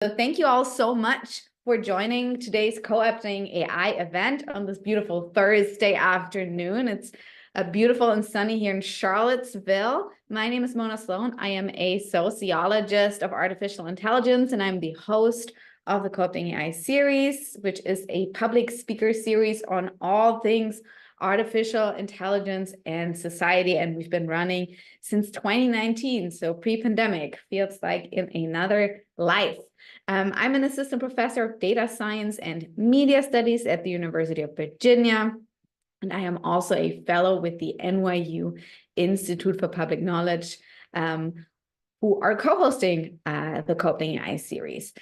So thank you all so much for joining today's Co-opting AI event on this beautiful Thursday afternoon. It's beautiful and sunny here in Charlottesville. My name is Sloane. I am a sociologist of artificial intelligence, and I'm the host of the Co-opting AI series, which is a public speaker series on all things artificial intelligence and society. And we've been running since 2019, so pre-pandemic, feels like in another life. I'm an assistant professor of data science and media studies at the University of Virginia, and I am also a fellow with the NYU Institute for Public Knowledge, who are co-hosting the Co-opting AI series.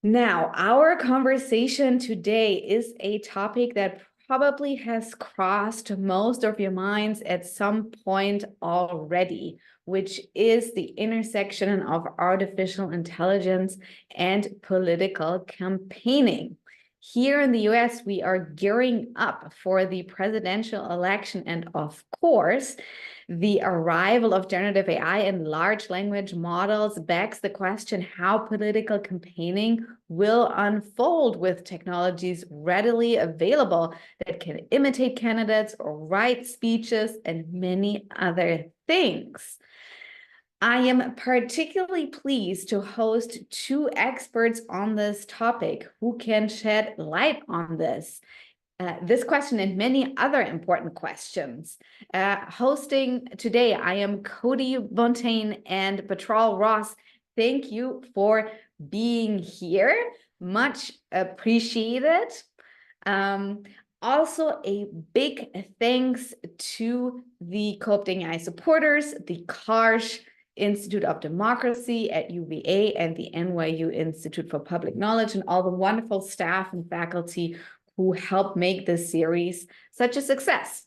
Now, our conversation today is a topic that probably has crossed most of your minds at some point already, which is the intersection of artificial intelligence and political campaigning. Here in the US, we are gearing up for the presidential election, and of course, the arrival of generative AI and large language models begs the question how political campaigning will unfold with technologies readily available that can imitate candidates or write speeches and many other things. I am particularly pleased to host two experts on this topic who can shed light on this question and many other important questions. Hosting today, I am Cody Bontain and Bertrall Ross. Thank you for being here. Much appreciated. Also, a big thanks to the Co-opting AI supporters, the Karsh Institute of Democracy at UVA and the NYU Institute for Public Knowledge, and all the wonderful staff and faculty who helped make this series such a success.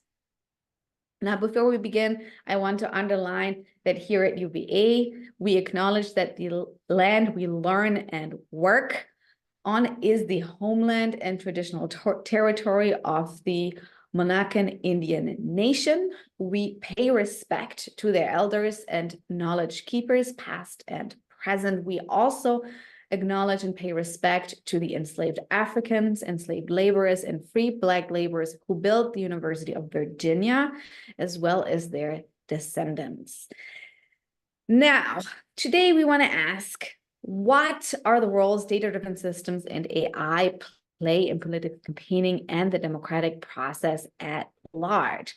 Now, before we begin, I want to underline that here at UVA, we acknowledge that the land we learn and work on is the homeland and traditional territory of the Monacan Indian Nation. We pay respect to their elders and knowledge keepers, past and present. We also acknowledge and pay respect to the enslaved Africans, enslaved laborers, and free Black laborers who built the University of Virginia, as well as their descendants. Now, today we want to ask, what are the roles data-driven systems and AI play in political campaigning and the democratic process at large,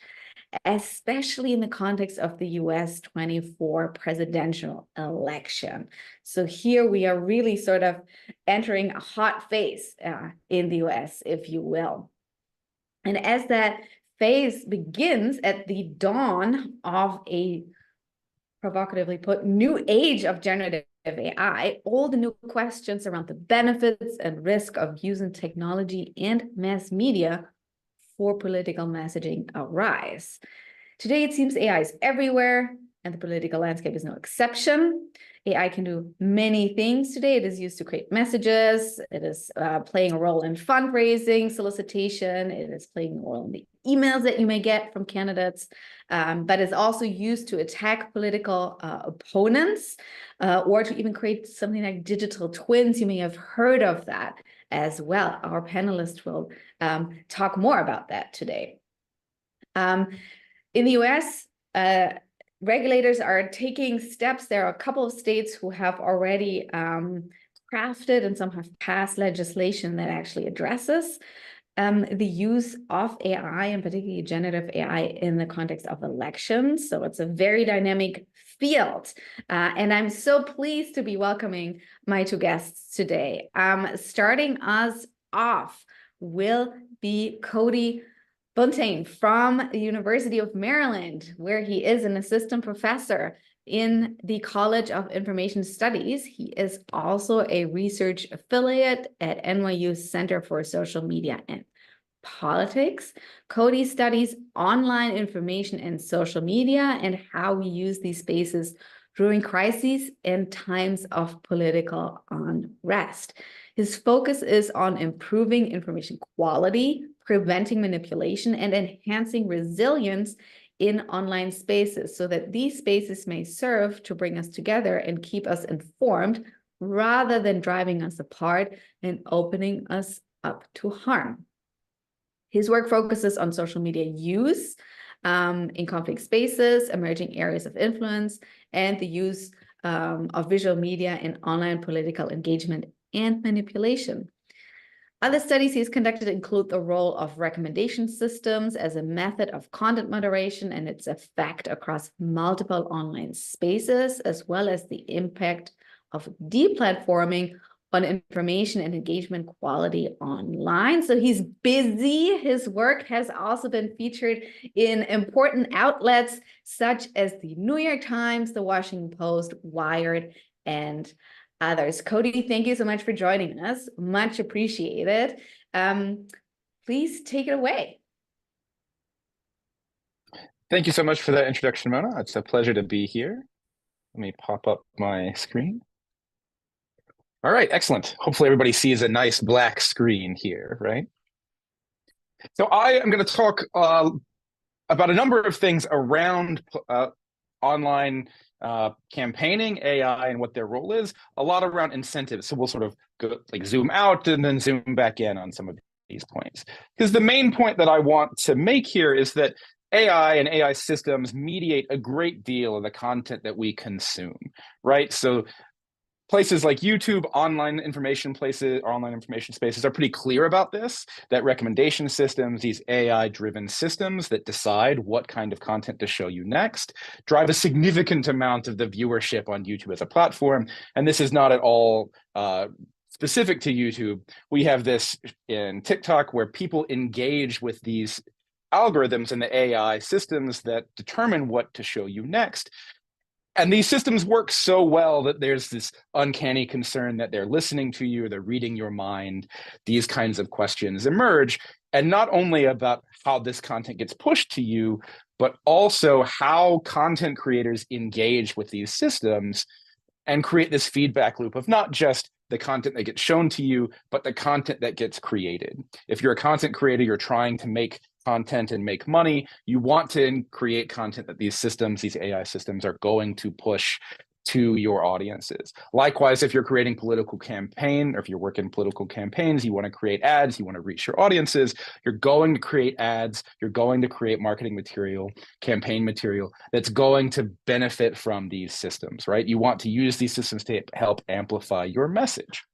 especially in the context of the US 24 presidential election? So here we are really sort of entering a hot phase in the US, if you will. And as that phase begins at the dawn of a, provocatively put, new age of generative AI, all the new questions around the benefits and risk of using technology and mass media for political messaging arise. Today, it seems AI is everywhere, and the political landscape is no exception. AI can do many things today. It is used to create messages. It is playing a role in fundraising, solicitation. It is playing a role in the emails that you may get from candidates, but it's also used to attack political opponents or to even create something like digital twins. You may have heard of that as well. Our panelists will talk more about that today. In the US, regulators are taking steps. There are a couple of states who have already crafted and some have passed legislation that actually addresses the use of AI, and particularly generative AI, in the context of elections. So it's a very dynamic field. And I'm so pleased to be welcoming my two guests today. Starting us off will be Cody Bontain from the University of Maryland, where he is an assistant professor in the College of Information Studies. He is also a research affiliate at NYU Center for Social Media and Politics. Cody studies online information and social media and how we use these spaces during crises and times of political unrest. His focus is on improving information quality, preventing manipulation, and enhancing resilience in online spaces so that these spaces may serve to bring us together and keep us informed rather than driving us apart and opening us up to harm. His work focuses on social media use in conflict spaces, emerging areas of influence, and the use of visual media in online political engagement and manipulation. Other studies he's conducted include the role of recommendation systems as a method of content moderation and its effect across multiple online spaces, as well as the impact of deplatforming on information and engagement quality online. So he's busy. His work has also been featured in important outlets such as the New York Times, the Washington Post, Wired, and others. Cody, thank you so much for joining us. Much appreciated. Please take it away. Thank you so much for that introduction, Mona. It's a pleasure to be here. Let me pop up my screen. All right, excellent. Hopefully everybody sees a nice black screen here, right? So I am going to talk about a number of things around online campaigning, AI, and what their role is, a lot around incentives. So we'll sort of go, like, zoom out and then zoom back in on some of these points. Because the main point that I want to make here is that AI and AI systems mediate a great deal of the content that we consume, right? So places like YouTube, online information places, or online information spaces are pretty clear about this, that recommendation systems, these AI-driven systems that decide what kind of content to show you next, drive a significant amount of the viewership on YouTube as a platform. And this is not at all specific to YouTube. We have this in TikTok where people engage with these algorithms and the AI systems that determine what to show you next. And these systems work so well that there's this uncanny concern that they're listening to you, they're reading your mind. These kinds of questions emerge, and not only about how this content gets pushed to you, but also how content creators engage with these systems and create this feedback loop of not just the content that gets shown to you, but the content that gets created. If you're a content creator, you're trying to make content and make money, you want to create content that these systems, these AI systems, are going to push to your audiences. Likewise, if you're creating political campaign, or if you're working political campaigns, you want to create ads, you want to reach your audiences, you're going to create ads, you're going to create marketing material, campaign material that's going to benefit from these systems, right? You want to use these systems to help amplify your message.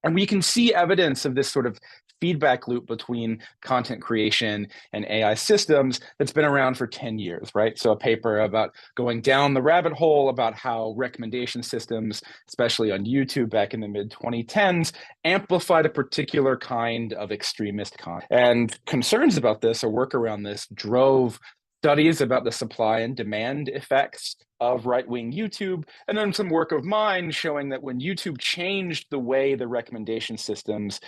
And we can see evidence of this sort of feedback loop between content creation and AI systems that's been around for 10 years, right? So a paper about going down the rabbit hole about how recommendation systems, especially on YouTube back in the mid-2010s, amplified a particular kind of extremist content. And concerns about this, or work around this, drove studies about the supply and demand effects of right-wing YouTube, and then some work of mine showing that when YouTube changed the way the recommendation systems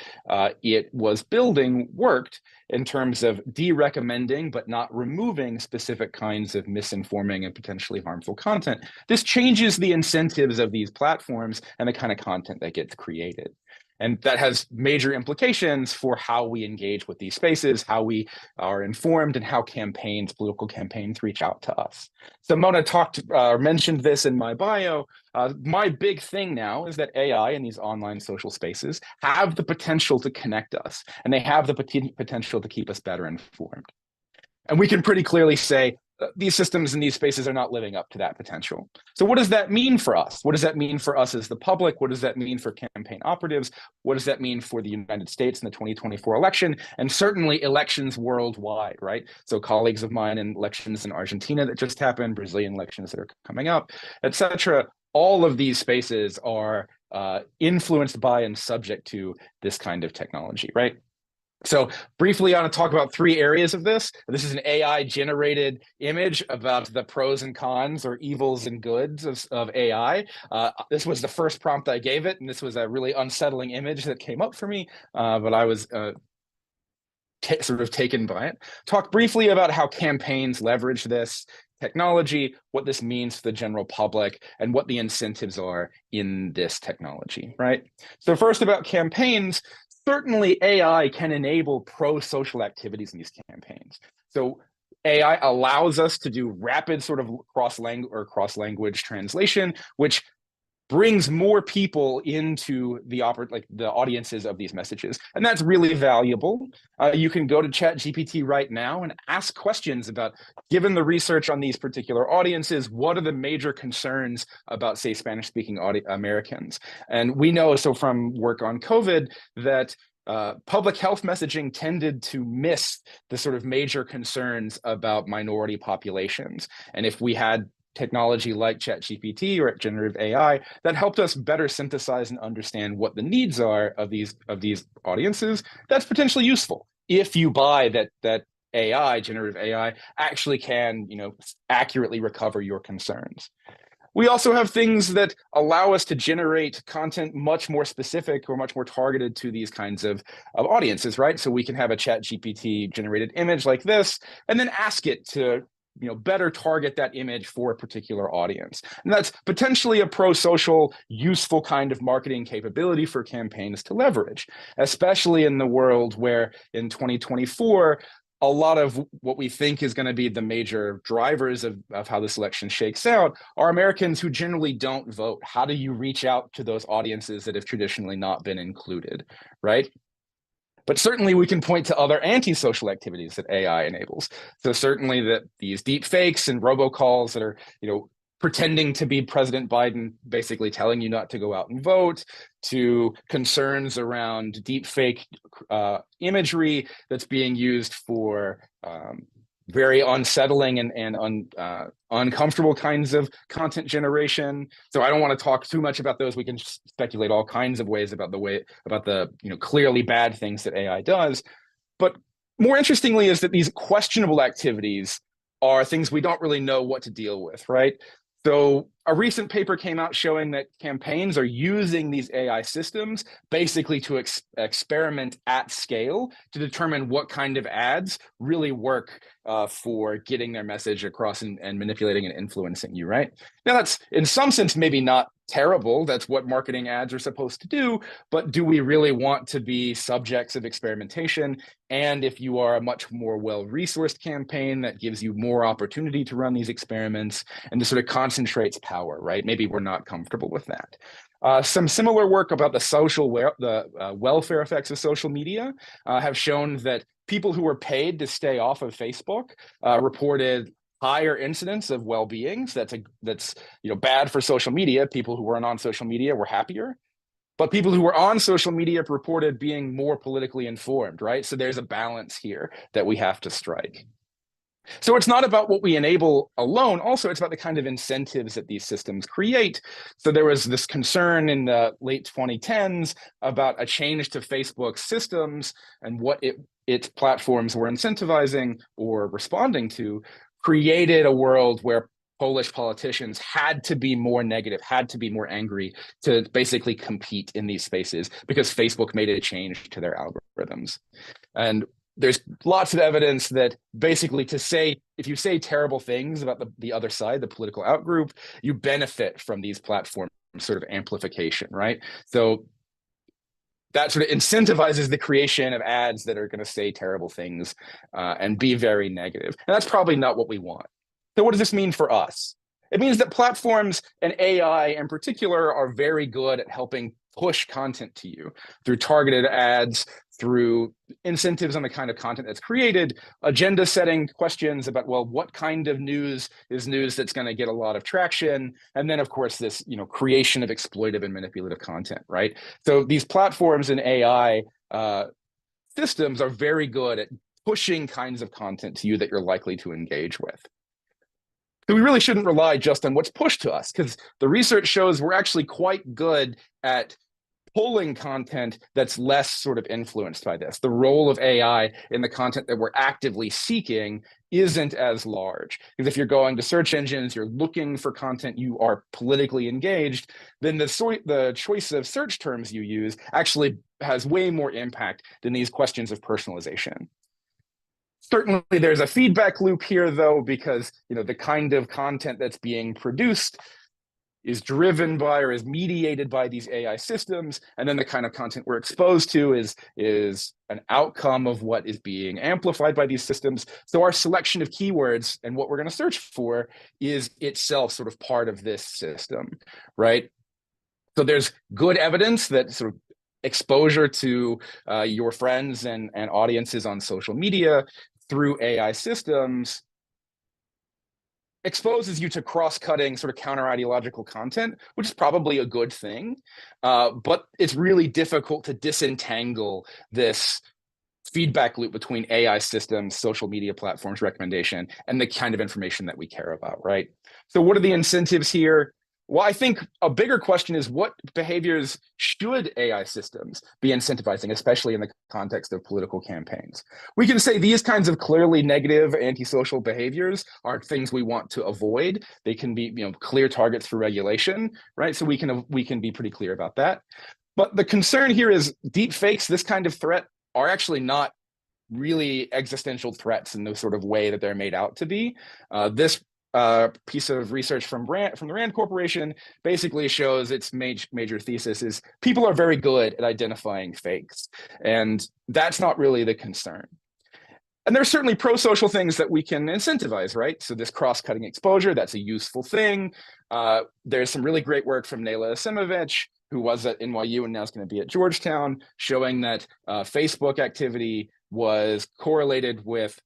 it was building worked in terms of de-recommending but not removing specific kinds of misinforming and potentially harmful content, this changes the incentives of these platforms and the kind of content that gets created. And that has major implications for how we engage with these spaces, how we are informed, and how campaigns, political campaigns, reach out to us. So Mona mentioned this in my bio. My big thing now is that AI and these online social spaces have the potential to connect us, and they have the potential to keep us better informed. And we can pretty clearly say these systems and these spaces are not living up to that potential. So what does that mean for us? What does that mean for us as the public? What does that mean for campaign operatives? What does that mean for the United States in the 2024 election? And certainly elections worldwide, right? So colleagues of mine in elections in Argentina that just happened, Brazilian elections that are coming up, et cetera. All of these spaces are influenced by and subject to this kind of technology, right? So briefly, I want to talk about 3 areas of this. This is an AI-generated image about the pros and cons, or evils and goods of AI. This was the first prompt I gave it, and this was a really unsettling image that came up for me, but I was sort of taken by it. Talk briefly about how campaigns leverage this technology, what this means for the general public, and what the incentives are in this technology, right? So first, about campaigns. Certainly AI can enable pro-social activities in these campaigns. So AI allows us to do rapid sort of cross-language translation, which brings more people into the audiences of these messages. And that's really valuable. You can go to ChatGPT right now and ask questions about, given the research on these particular audiences, what are the major concerns about, say, Spanish-speaking Americans? And we know, so from work on COVID, that public health messaging tended to miss the sort of major concerns about minority populations. And if we had technology like ChatGPT or generative AI that helped us better synthesize and understand what the needs are of these audiences, that's potentially useful if you buy that AI, generative AI, actually can, accurately recover your concerns. We also have things that allow us to generate content much more specific or much more targeted to these kinds of audiences, right? So we can have a ChatGPT generated image like this, and then ask it to better target that image for a particular audience. And that's potentially a pro-social, useful kind of marketing capability for campaigns to leverage, especially in the world where in 2024, a lot of what we think is going to be the major drivers of how this election shakes out are Americans who generally don't vote. How do you reach out to those audiences that have traditionally not been included, right? But certainly we can point to other anti-social activities that AI enables. So certainly that these deep fakes and robocalls that are, pretending to be President Biden, basically telling you not to go out and vote, to concerns around deep fake imagery that's being used for very unsettling and uncomfortable kinds of content generation. So I don't want to talk too much about those. We can speculate all kinds of ways about the clearly bad things that AI does. But more interestingly is that these questionable activities are things we don't really know what to deal with, right? So a recent paper came out showing that campaigns are using these AI systems basically to experiment at scale to determine what kind of ads really work for getting their message across and manipulating and influencing you, right? Now that's in some sense maybe not terrible. That's what marketing ads are supposed to do. But do we really want to be subjects of experimentation? And if you are a much more well-resourced campaign that gives you more opportunity to run these experiments and this sort of concentrates power, right? Maybe we're not comfortable with that. Some similar work about the welfare effects of social media have shown that people who were paid to stay off of Facebook reported higher incidence of well-being. So that's bad for social media. People who weren't on social media were happier. But people who were on social media reported being more politically informed, right? So there's a balance here that we have to strike. So it's not about what we enable alone. Also, it's about the kind of incentives that these systems create. So there was this concern in the late 2010s about a change to Facebook's systems and what its platforms were incentivizing or responding to, created a world where Polish politicians had to be more negative, had to be more angry to basically compete in these spaces because Facebook made a change to their algorithms. And there's lots of evidence that basically if you say terrible things about the other side, the political outgroup, you benefit from these platforms sort of amplification, right? So that sort of incentivizes the creation of ads that are going to say terrible things and be very negative. And that's probably not what we want. So what does this mean for us? It means that platforms and AI in particular are very good at helping push content to you through targeted ads, through incentives on the kind of content that's created, agenda setting questions about, well, what kind of news is news that's going to get a lot of traction? And then, of course, this creation of exploitive and manipulative content, right? So these platforms and AI systems are very good at pushing kinds of content to you that you're likely to engage with. So we really shouldn't rely just on what's pushed to us, because the research shows we're actually quite good at pulling content that's less sort of influenced by this. The role of AI in the content that we're actively seeking isn't as large. Because if you're going to search engines, you're looking for content, you are politically engaged, then the choice of search terms you use actually has way more impact than these questions of personalization. Certainly, there's a feedback loop here, though, because the kind of content that's being produced is driven by or is mediated by these AI systems, and then the kind of content we're exposed to is an outcome of what is being amplified by these systems. So our selection of keywords and what we're going to search for is itself sort of part of this system, right? So there's good evidence that sort of exposure to your friends and audiences on social media through AI systems exposes you to cross-cutting sort of counter-ideological content, which is probably a good thing. But it's really difficult to disentangle this feedback loop between AI systems, social media platforms, recommendation, and the kind of information that we care about, right? So what are the incentives here? Well, I think a bigger question is what behaviors should AI systems be incentivizing, especially in the context of political campaigns? We can say these kinds of clearly negative antisocial behaviors are things we want to avoid. They can be, clear targets for regulation, right? So we can be pretty clear about that. But the concern here is deep fakes, this kind of threat, are actually not really existential threats in the sort of way that they're made out to be. This piece of research from the Rand Corporation basically shows its major thesis is people are very good at identifying fakes, and that's not really the concern. And there's certainly pro-social things that we can incentivize, right? So this cross-cutting exposure, that's a useful thing. There's some really great work from Nela Asimovich, who was at NYU and now is going to be at Georgetown, showing that Facebook activity was correlated with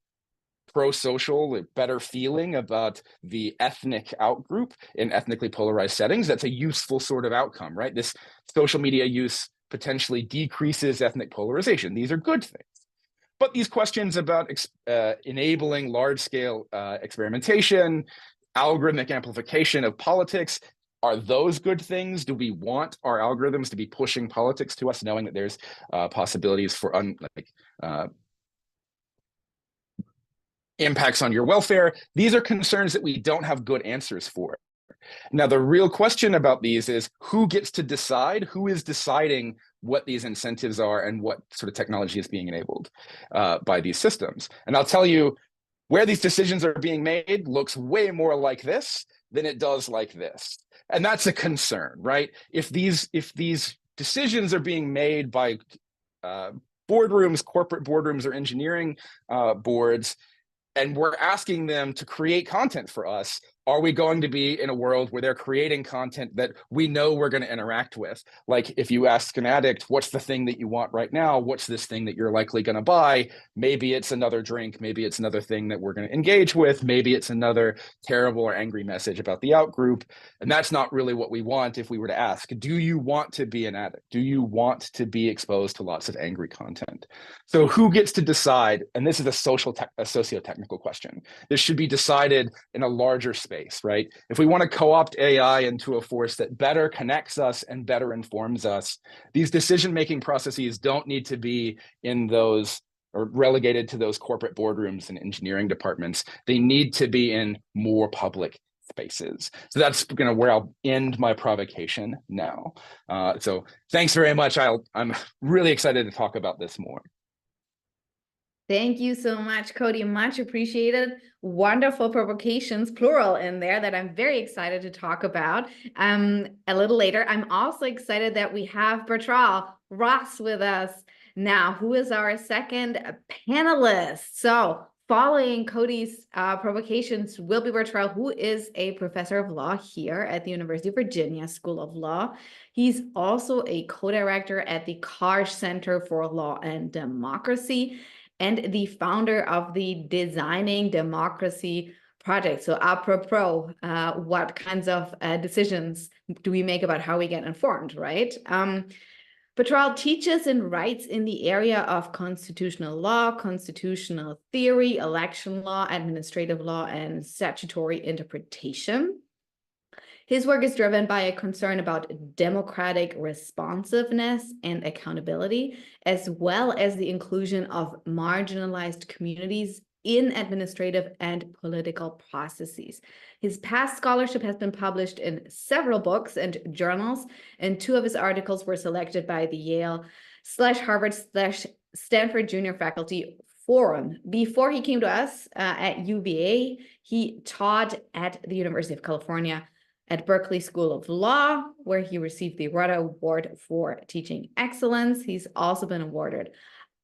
pro-social, better feeling about the ethnic outgroup in ethnically polarized settings. That's a useful sort of outcome, right? This social media use potentially decreases ethnic polarization. These are good things. But these questions about enabling large-scale experimentation, algorithmic amplification of politics, are those good things? Do we want our algorithms to be pushing politics to us, knowing that there's possibilities for impacts on your welfare? These are concerns that we don't have good answers for. Now, the real question about these is who gets to decide, who is deciding what these incentives are and what sort of technology is being enabled by these systems. And I'll tell you, where these decisions are being made looks way more like this than it does like this. And that's a concern, right? If these decisions are being made by boardrooms, corporate boardrooms, or engineering boards, and we're asking them to create content for us, are we going to be in a world where they're creating content that we know we're going to interact with? Like if you ask an addict, what's the thing that you want right now? What's this thing that you're likely going to buy? Maybe it's another drink. Maybe it's another thing that we're going to engage with. Maybe it's another terrible or angry message about the outgroup. And that's not really what we want if we were to ask, do you want to be an addict? Do you want to be exposed to lots of angry content? So who gets to decide? And this is a socio-technical question. This should be decided in a larger space, right? If we want to co-opt AI into a force that better connects us and better informs us, these decision-making processes don't need to be in those or relegated to those corporate boardrooms and engineering departments. They need to be in more public spaces. So that's where I'll end my provocation now. So thanks very much. I'm really excited to talk about this more. Thank you so much, Cody. Much appreciated. Wonderful provocations, plural in there, that I'm very excited to talk about a little later. I'm also excited that we have Bertrall Ross with us now, who is our second panelist. So following Cody's provocations will be Bertrall, who is a professor of law here at the University of Virginia School of Law. He's also a co-director at the Karsh Center for Law and Democracy, and the founder of the Designing Democracy project. So apropos, what kinds of decisions do we make about how we get informed, right? Bertrall teaches and writes in the area of constitutional law, constitutional theory, election law, administrative law, and statutory interpretation. His work is driven by a concern about democratic responsiveness and accountability, as well as the inclusion of marginalized communities in administrative and political processes. His past scholarship has been published in several books and journals, and 2 of his articles were selected by the Yale/Harvard/Stanford Junior Faculty Forum. Before he came to us at UVA, he taught at the University of California at Berkeley School of Law, where he received the Rudder Award for Teaching Excellence. He's also been awarded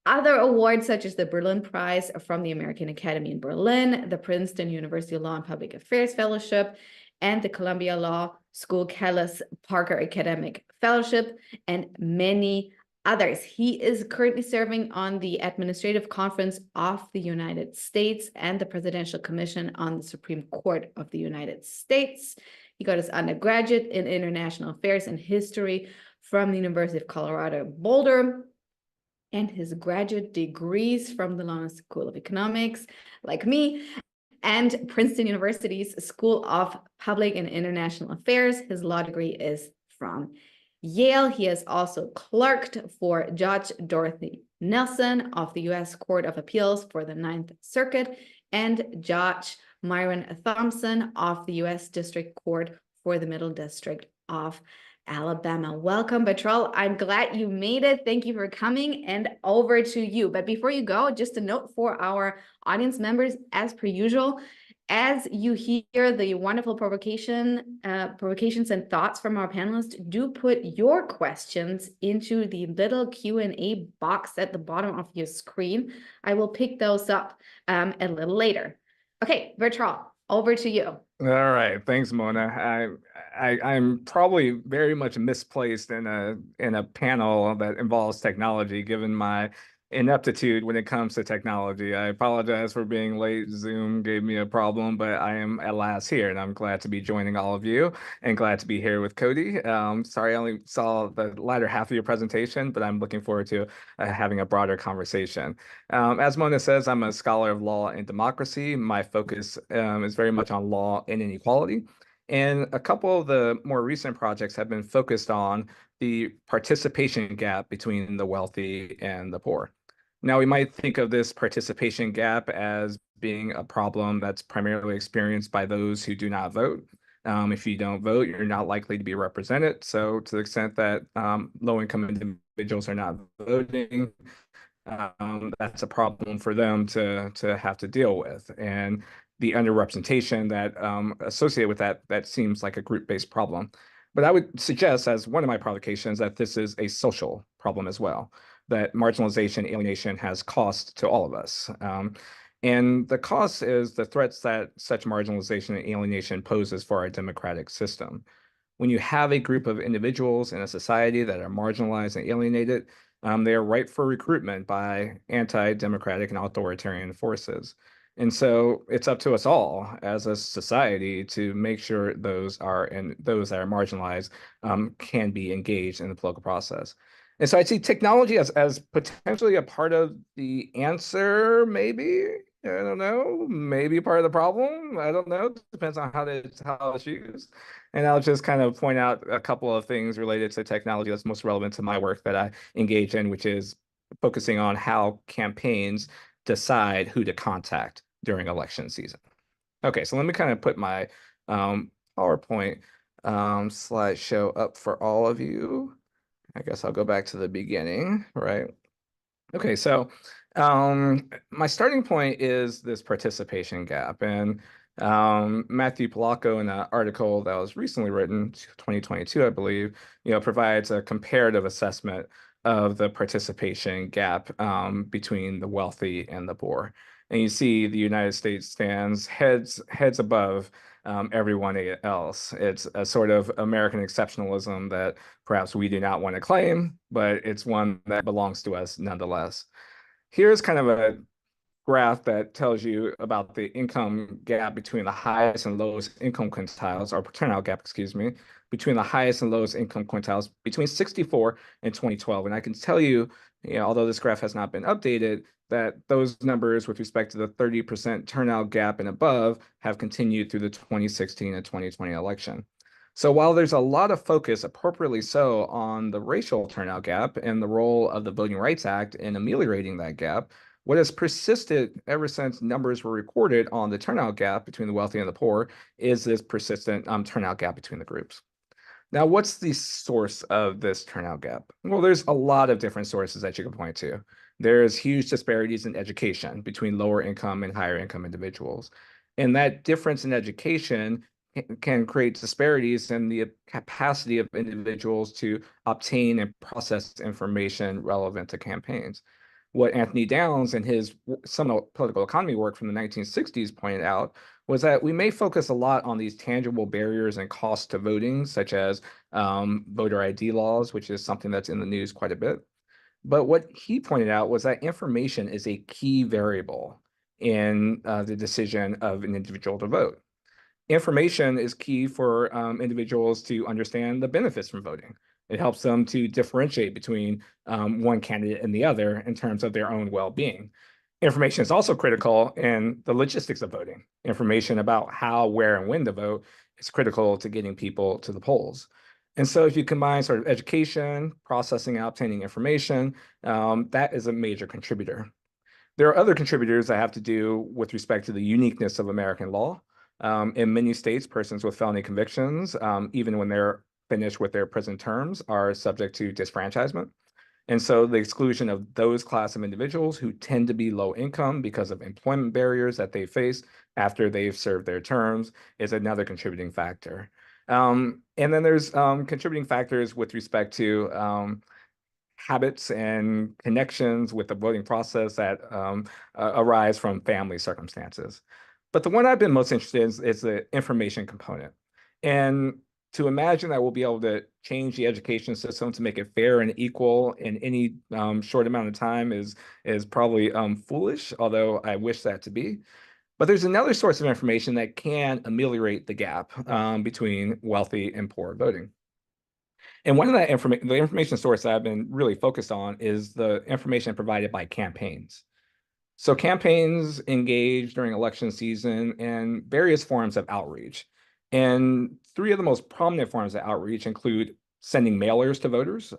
other awards, such as the Berlin Prize from the American Academy in Berlin, the Princeton University Law and Public Affairs Fellowship, and the Columbia Law School Kellis Parker Academic Fellowship, and many others. He is currently serving on the Administrative Conference of the United States and the Presidential Commission on the Supreme Court of the United States. He got his undergraduate in International Affairs and History from the University of Colorado Boulder, and his graduate degrees from the London School of Economics, like me, and Princeton University's School of Public and International Affairs. His law degree is from Yale. He has also clerked for Judge Dorothy Nelson of the U.S. Court of Appeals for the Ninth Circuit and Judge Myron Thompson of the U.S. District Court for the Middle District of Alabama. Welcome, Bertrall. I'm glad you made it. Thank you for coming, and over to you. But before you go, just a note for our audience members, as per usual, as you hear the wonderful provocations and thoughts from our panelists, do put your questions into the little Q&A box at the bottom of your screen. I will pick those up a little later. Okay, Bertrall, over to you. All right, thanks, Mona. I'm probably very much misplaced in a panel that involves technology, given my ineptitude when it comes to technology. I apologize for being late. Zoom gave me a problem, but I am at last here, and I'm glad to be joining all of you and glad to be here with Cody. Sorry, I only saw the latter half of your presentation, but I'm looking forward to having a broader conversation. As Mona says, I'm a scholar of law and democracy. My focus is very much on law and inequality. And a couple of the more recent projects have been focused on the participation gap between the wealthy and the poor. Now, we might think of this participation gap as being a problem that's primarily experienced by those who do not vote. If you don't vote, you're not likely to be represented. So to the extent that low-income individuals are not voting, that's a problem for them to have to deal with. And the underrepresentation that associated with that seems like a group-based problem. But I would suggest, as one of my provocations, that this is a social problem as well, that marginalization, alienation has cost to all of us. And the cost is the threats that such marginalization and alienation poses for our democratic system. When you have a group of individuals in a society that are marginalized and alienated, they are ripe for recruitment by anti-democratic and authoritarian forces. And so it's up to us all as a society to make sure those that are marginalized can be engaged in the political process. And so I see technology as potentially a part of the answer, maybe. I don't know, maybe part of the problem. I don't know. Depends on how it's used. And I'll just kind of point out a couple of things related to technology that's most relevant to my work that I engage in, which is focusing on how campaigns decide who to contact during election season. Okay, so let me kind of put my PowerPoint slideshow up for all of you. I guess I'll go back to the beginning, right? Okay, so my starting point is this participation gap. And Matthew Polacco, in an article that was recently written, 2022, I believe, provides a comparative assessment of the participation gap between the wealthy and the poor. And you see the United States stands heads above everyone else. It's a sort of American exceptionalism that perhaps we do not want to claim, but it's one that belongs to us nonetheless. Here's kind of a graph that tells you about the income gap between the highest and lowest income quintiles, or turnout gap, excuse me, between the highest and lowest income quintiles between 1964 and 2012. And I can tell you, although this graph has not been updated, that those numbers with respect to the 30% turnout gap and above have continued through the 2016 and 2020 election. So while there's a lot of focus, appropriately so, on the racial turnout gap and the role of the Voting Rights Act in ameliorating that gap, what has persisted ever since numbers were recorded on the turnout gap between the wealthy and the poor is this persistent turnout gap between the groups. Now, what's the source of this turnout gap? Well, there's a lot of different sources that you can point to. There's huge disparities in education between lower income and higher income individuals. And that difference in education can create disparities in the capacity of individuals to obtain and process information relevant to campaigns. What Anthony Downs in his seminal political economy work from the 1960s pointed out was that we may focus a lot on these tangible barriers and costs to voting, such as voter ID laws, which is something that's in the news quite a bit. But what he pointed out was that information is a key variable in the decision of an individual to vote. Information is key for individuals to understand the benefits from voting. It helps them to differentiate between one candidate and the other in terms of their own well-being. Information is also critical in the logistics of voting. Information about how, where, and when to vote is critical to getting people to the polls. And so if you combine sort of education, processing, and obtaining information, that is a major contributor. There are other contributors that have to do with respect to the uniqueness of American law. In many states, persons with felony convictions, even when they're finished with their prison terms, are subject to disfranchisement. And so the exclusion of those class of individuals who tend to be low income because of employment barriers that they face after they've served their terms is another contributing factor. And then there's contributing factors with respect to habits and connections with the voting process that arise from family circumstances. But the one I've been most interested in is the information component. And to imagine that we'll be able to change the education system to make it fair and equal in any short amount of time is probably foolish, although I wish that to be. But there's another source of information that can ameliorate the gap between wealthy and poor voting. And one of the information source I've been really focused on is the information provided by campaigns. So campaigns engage during election season in various forms of outreach. And three of the most prominent forms of outreach include sending mailers to voters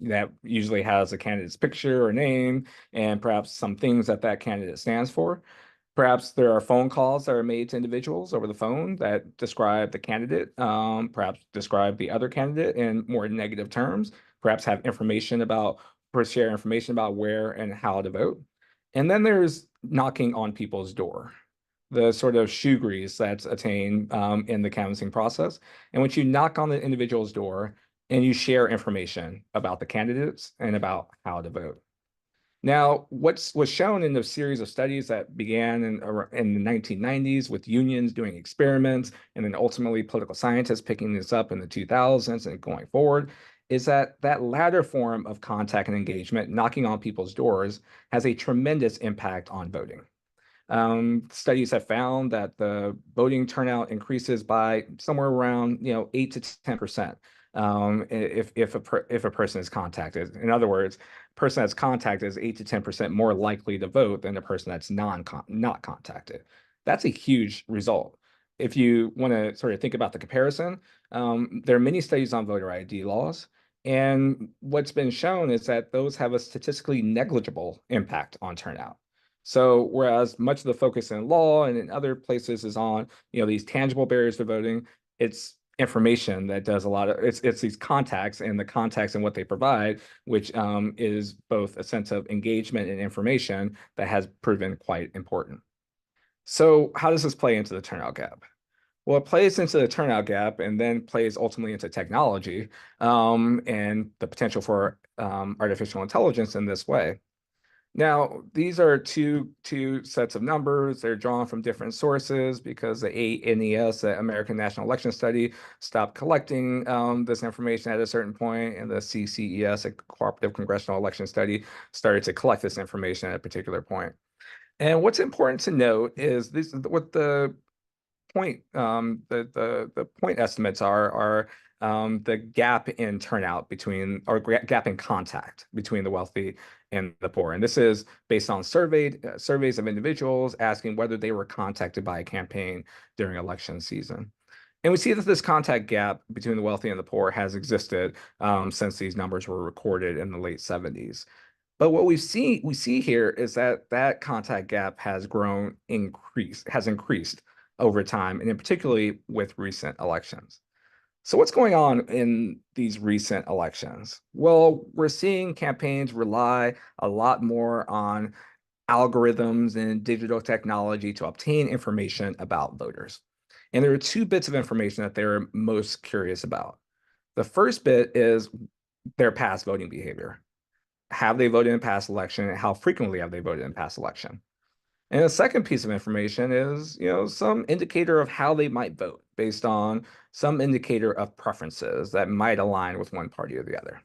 that usually has a candidate's picture or name and perhaps some things that that candidate stands for. Perhaps there are phone calls that are made to individuals over the phone that describe the candidate, perhaps describe the other candidate in more negative terms, perhaps have information about, or share information about where and how to vote. And then there's knocking on people's door, the sort of shoe grease that's attained in the canvassing process. And when you knock on the individual's door and you share information about the candidates and about how to vote. Now, what was shown in the series of studies that began in the 1990s with unions doing experiments, and then ultimately political scientists picking this up in the 2000s and going forward, is that that latter form of contact and engagement, knocking on people's doors, has a tremendous impact on voting. Studies have found that the voting turnout increases by somewhere around 8 to 10%. If a person is contacted. In other words, a person that's contacted is 8 to 10% more likely to vote than a person that's not contacted. That's a huge result. If you want to sort of think about the comparison, there are many studies on voter ID laws. And what's been shown is that those have a statistically negligible impact on turnout. So whereas much of the focus in law and in other places is on these tangible barriers to voting, it's information that does a lot of it's these contacts and the contacts and what they provide, which is both a sense of engagement and information that has proven quite important. So how does this play into the turnout gap? Well, it plays into the turnout gap and then plays ultimately into technology and the potential for artificial intelligence in this way. Now, these are two sets of numbers. They're drawn from different sources because the ANES, the American National Election Study, stopped collecting this information at a certain point, and the CCES, a Cooperative Congressional Election Study, started to collect this information at a particular point. And what's important to note is what the point the point estimates are the gap in turnout between, or gap in contact between the wealthy and the poor. And this is based on surveys of individuals asking whether they were contacted by a campaign during election season. And we see that this contact gap between the wealthy and the poor has existed since these numbers were recorded in the late 70s. But what we see here is that that contact gap has increased over time, and in particularly with recent elections. So what's going on in these recent elections? Well, we're seeing campaigns rely a lot more on algorithms and digital technology to obtain information about voters. And there are two bits of information that they're most curious about. The first bit is their past voting behavior. Have they voted in past election, and how frequently have they voted in past election? And the second piece of information is, some indicator of how they might vote based on some indicator of preferences that might align with one party or the other.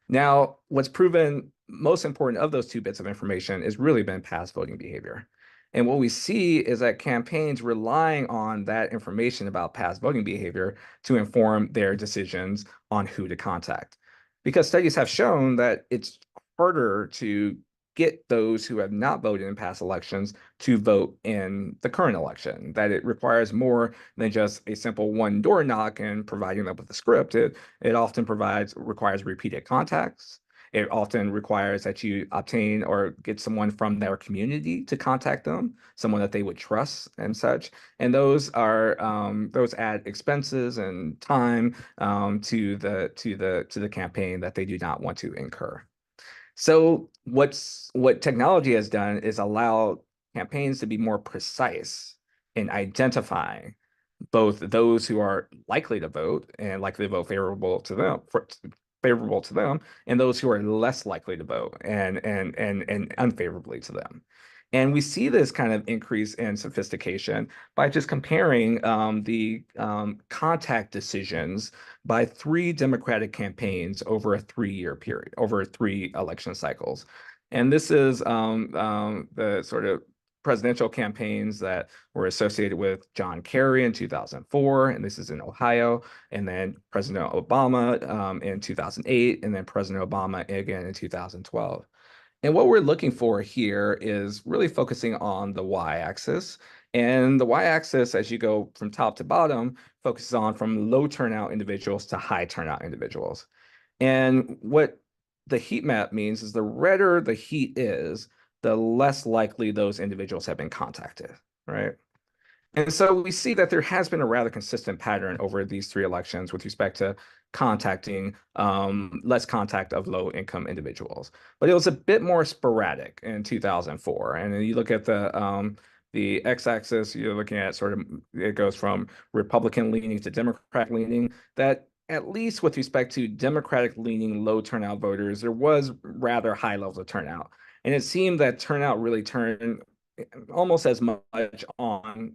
Now, what's proven most important of those two bits of information has really been past voting behavior. And what we see is that campaigns relying on that information about past voting behavior to inform their decisions on who to contact. Because studies have shown that it's harder to get those who have not voted in past elections to vote in the current election, that it requires more than just a simple one door knock and providing them with a script. It often requires repeated contacts. It often requires that you obtain or get someone from their community to contact them, someone that they would trust and such. And those add expenses and time to the campaign that they do not want to incur. So what technology has done is allow campaigns to be more precise in identifying both those who are likely to vote and likely to vote favorable to them, and those who are less likely to vote and unfavorably to them. And we see this kind of increase in sophistication by just comparing the contact decisions by 3 Democratic campaigns over a 3-year period, over 3 election cycles. And this is the sort of presidential campaigns that were associated with John Kerry in 2004, and this is in Ohio, and then President Obama in 2008, and then President Obama again in 2012. And what we're looking for here is really focusing on the y-axis. And the y-axis, as you go from top to bottom, focuses on from low turnout individuals to high turnout individuals. And what the heat map means is the redder the heat is, the less likely those individuals have been contacted, right? And so we see that there has been a rather consistent pattern over these 3 elections with respect to contacting less contact of low-income individuals. But it was a bit more sporadic in 2004. And then you look at the x-axis, you're looking at it goes from Republican leaning to Democrat leaning, that at least with respect to Democratic leaning low turnout voters, there was rather high levels of turnout. And it seemed that turnout really turned almost as much on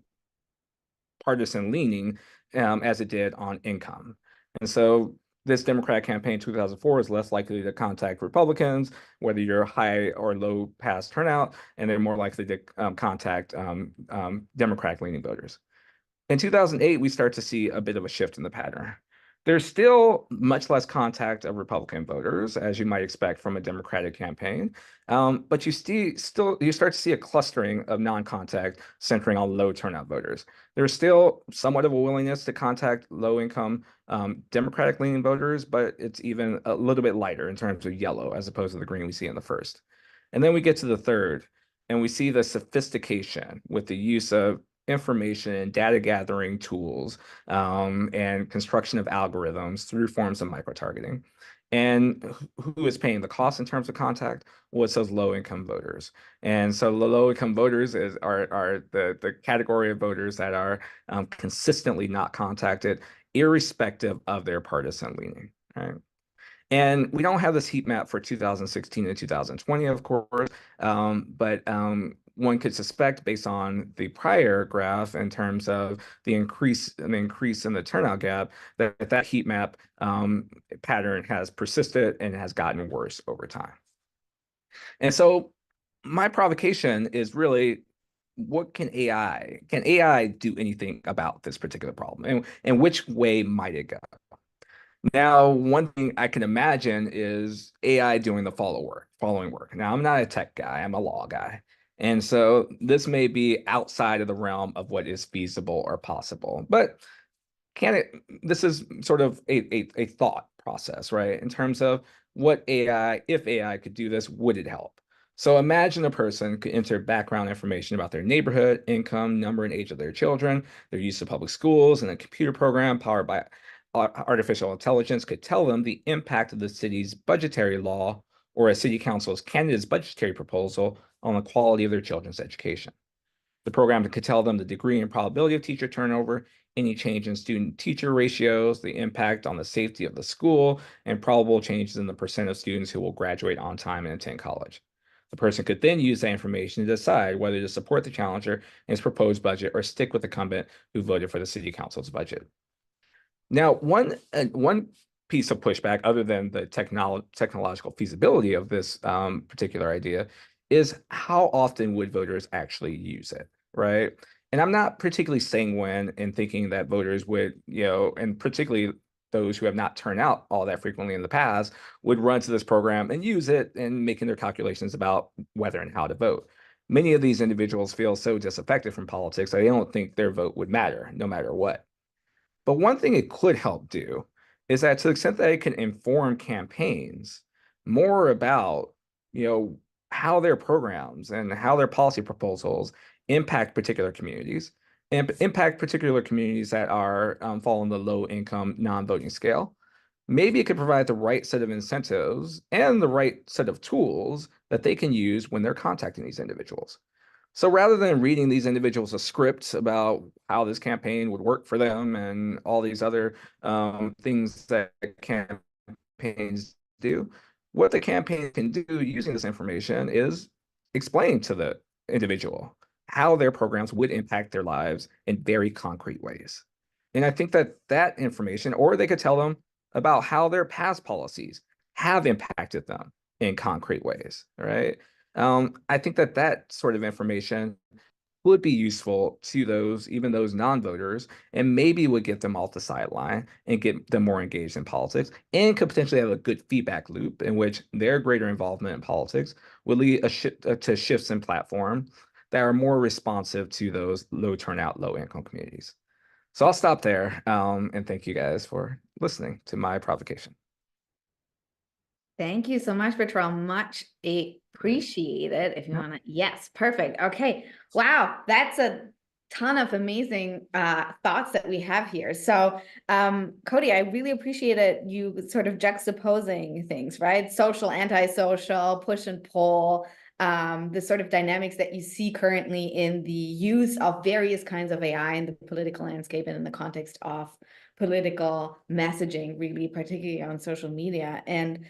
partisan leaning as it did on income. And so this Democratic campaign in 2004 is less likely to contact Republicans, whether you're high or low past turnout, and they're more likely to contact Democratic leaning voters. In 2008, we start to see a bit of a shift in the pattern. There's still much less contact of Republican voters, as you might expect from a Democratic campaign, but you start to see a clustering of non-contact centering on low turnout voters. There's still somewhat of a willingness to contact low-income Democratic-leaning voters, but it's even a little bit lighter in terms of yellow as opposed to the green we see in the first. And then we get to the third, and we see the sophistication with the use of information and data gathering tools and construction of algorithms through forms of micro-targeting. And who is paying the cost in terms of contact? Well, it's those low-income voters. And so the low-income voters are the category of voters that are consistently not contacted, irrespective of their partisan leaning, right? And we don't have this heat map for 2016 and 2020, of course, but one could suspect based on the prior graph in terms of the increase in the turnout gap that heat map pattern has persisted and has gotten worse over time. And so my provocation is really, what can AI do anything about this particular problem? And which way might it go? Now, one thing I can imagine is AI doing the following work. Now, I'm not a tech guy, I'm a law guy. And so this may be outside of the realm of what is feasible or possible. But this is sort of a thought process, right? In terms of if AI could do this, would it help? So imagine a person could enter background information about their neighborhood, income, number, and age of their children, their use of public schools, and a computer program powered by artificial intelligence could tell them the impact of the city's budgetary law or a city council's candidate's budgetary proposal on the quality of their children's education. The program could tell them the degree and probability of teacher turnover, any change in student-teacher ratios, the impact on the safety of the school, and probable changes in the percent of students who will graduate on time and attend college. The person could then use that information to decide whether to support the challenger in his proposed budget or stick with the incumbent who voted for the city council's budget. Now, one piece of pushback, other than the technological feasibility of this particular idea, is how often would voters actually use it, right? And I'm not particularly sanguine in thinking that voters would, and particularly those who have not turned out all that frequently in the past, would run to this program and use it in making their calculations about whether and how to vote. Many of these individuals feel so disaffected from politics that they don't think their vote would matter, no matter what. But one thing it could help do is that to the extent that it can inform campaigns more about, how their programs and how their policy proposals impact particular communities and impact particular communities that are fall on the low income non-voting scale. Maybe it could provide the right set of incentives and the right set of tools that they can use when they're contacting these individuals. So rather than reading these individuals a script about how this campaign would work for them and all these other things that campaigns do, what the campaign can do using this information is explain to the individual how their programs would impact their lives in very concrete ways. And I think that that information, or they could tell them about how their past policies have impacted them in concrete ways, right? I think that that sort of information would be useful to those, even those non-voters, and maybe would get them off the sideline and get them more engaged in politics, and could potentially have a good feedback loop in which their greater involvement in politics will lead to shifts in platform that are more responsive to those low turnout, low income communities. So I'll stop there, and thank you guys for listening to my provocation. Thank you so much, Bertrall. Much appreciated. If you want to, yes, perfect. Okay. Wow, that's a ton of amazing thoughts that we have here. So, Cody, I really appreciated you sort of juxtaposing things, right? Social, antisocial, push and pull, the sort of dynamics that you see currently in the use of various kinds of AI in the political landscape and in the context of political messaging, really, particularly on social media. And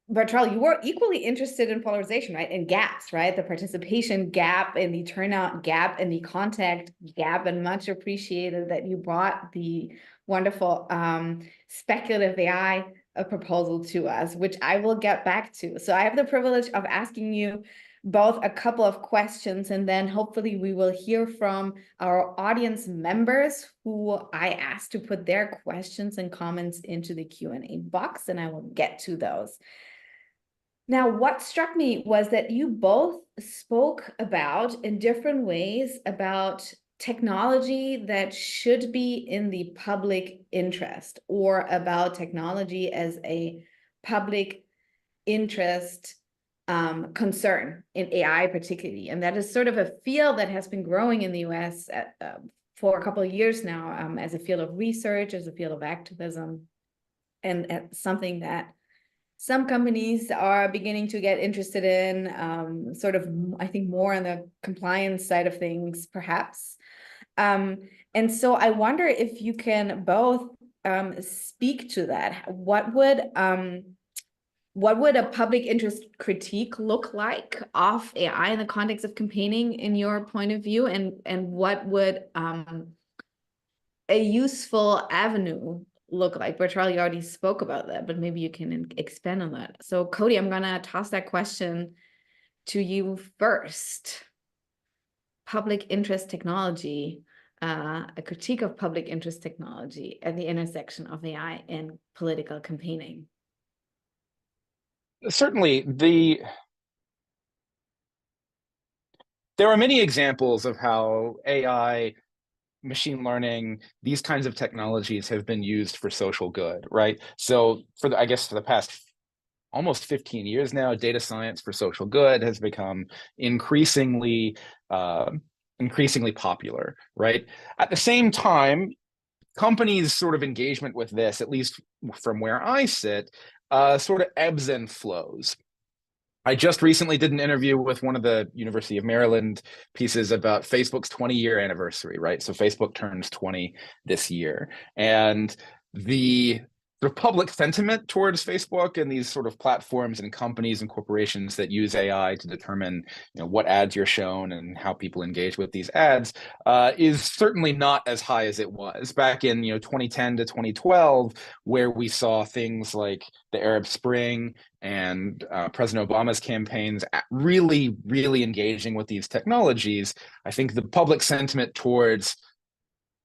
Bertrall, you were equally interested in polarization, right? And gaps, right? The participation gap and the turnout gap and the contact gap, and much appreciated that you brought the wonderful speculative AI proposal to us, which I will get back to. So I have the privilege of asking you both a couple of questions, and then hopefully we will hear from our audience members who I asked to put their questions and comments into the Q&A box, and I will get to those. Now, what struck me was that you both spoke about, in different ways, about technology that should be in the public interest, or about technology as a public interest concern in AI particularly. And that is sort of a field that has been growing in the US for a couple of years now, as a field of research, as a field of activism, and something that some companies are beginning to get interested in, sort of, I think, more on the compliance side of things, perhaps. And so I wonder if you can both speak to that. What would a public interest critique look like of AI in the context of campaigning, in your point of view? And what would a useful avenue look like? Bertrall, you already spoke about that, but maybe you can expand on that. So Cody, I'm gonna toss that question to you first. Public interest technology, a critique of public interest technology at the intersection of AI and political campaigning. Certainly, there are many examples of how AI, machine learning, these kinds of technologies have been used for social good, right? So I guess for the past almost 15 years now, data science for social good has become increasingly popular, right? At the same time, companies' sort of engagement with this, at least from where I sit, sort of ebbs and flows. I just recently did an interview with one of the University of Maryland pieces about Facebook's 20-year anniversary, right? So Facebook turns 20 this year. And the sort of public sentiment towards Facebook and these sort of platforms and companies and corporations that use AI to determine, what ads you're shown and how people engage with these ads is certainly not as high as it was back in 2010 to 2012, where we saw things like the Arab Spring and President Obama's campaigns really, really engaging with these technologies. I think the public sentiment towards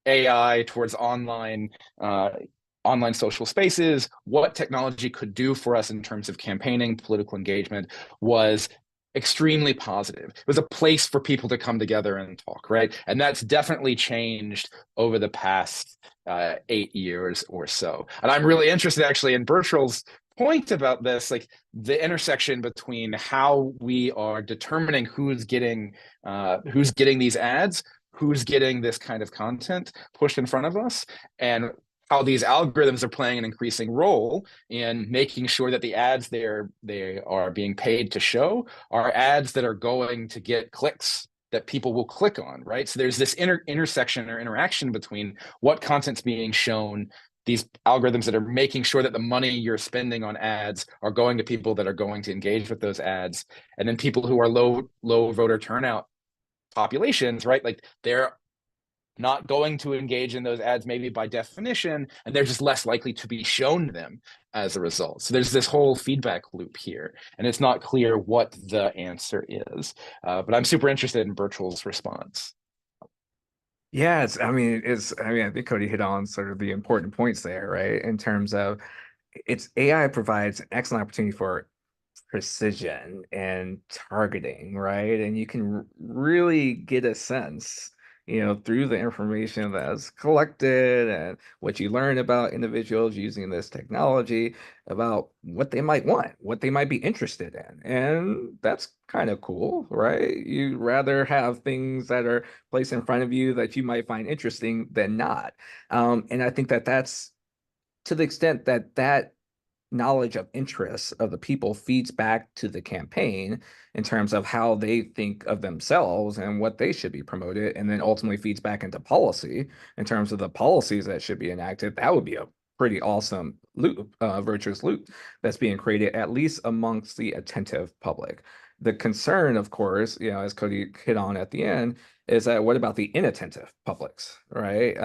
AI, towards online social spaces, what technology could do for us in terms of campaigning, political engagement, was extremely positive. It was a place for people to come together and talk, right? And that's definitely changed over the past 8 years or so. And I'm really interested actually in Bertrall's point about this, like the intersection between how we are determining who's getting these ads, who's getting this kind of content pushed in front of us, and how these algorithms are playing an increasing role in making sure that the ads they are being paid to show are ads that are going to get clicks that people will click on, right? So there's this intersection or interaction between what content's being shown, these algorithms that are making sure that the money you're spending on ads are going to people that are going to engage with those ads, and then people who are low voter turnout populations, right? Like they're not going to engage in those ads maybe by definition, and they're just less likely to be shown them as a result. So there's this whole feedback loop here, and it's not clear what the answer is. But I'm super interested in Bertrall's response. Yeah, I think Cody hit on sort of the important points there, right? In terms of AI provides an excellent opportunity for precision and targeting, right? And you can really get a sense, through the information that's collected and what you learn about individuals using this technology, about what they might want, what they might be interested in. And that's kind of cool, right? You'd rather have things that are placed in front of you that you might find interesting than not. And I think that's to the extent that knowledge of interests of the people feeds back to the campaign in terms of how they think of themselves and what they should be promoted, and then ultimately feeds back into policy in terms of the policies that should be enacted. That would be a pretty awesome loop, virtuous loop that's being created, at least amongst the attentive public. The concern, of course, as Cody hit on at the end, is that what about the inattentive publics, right?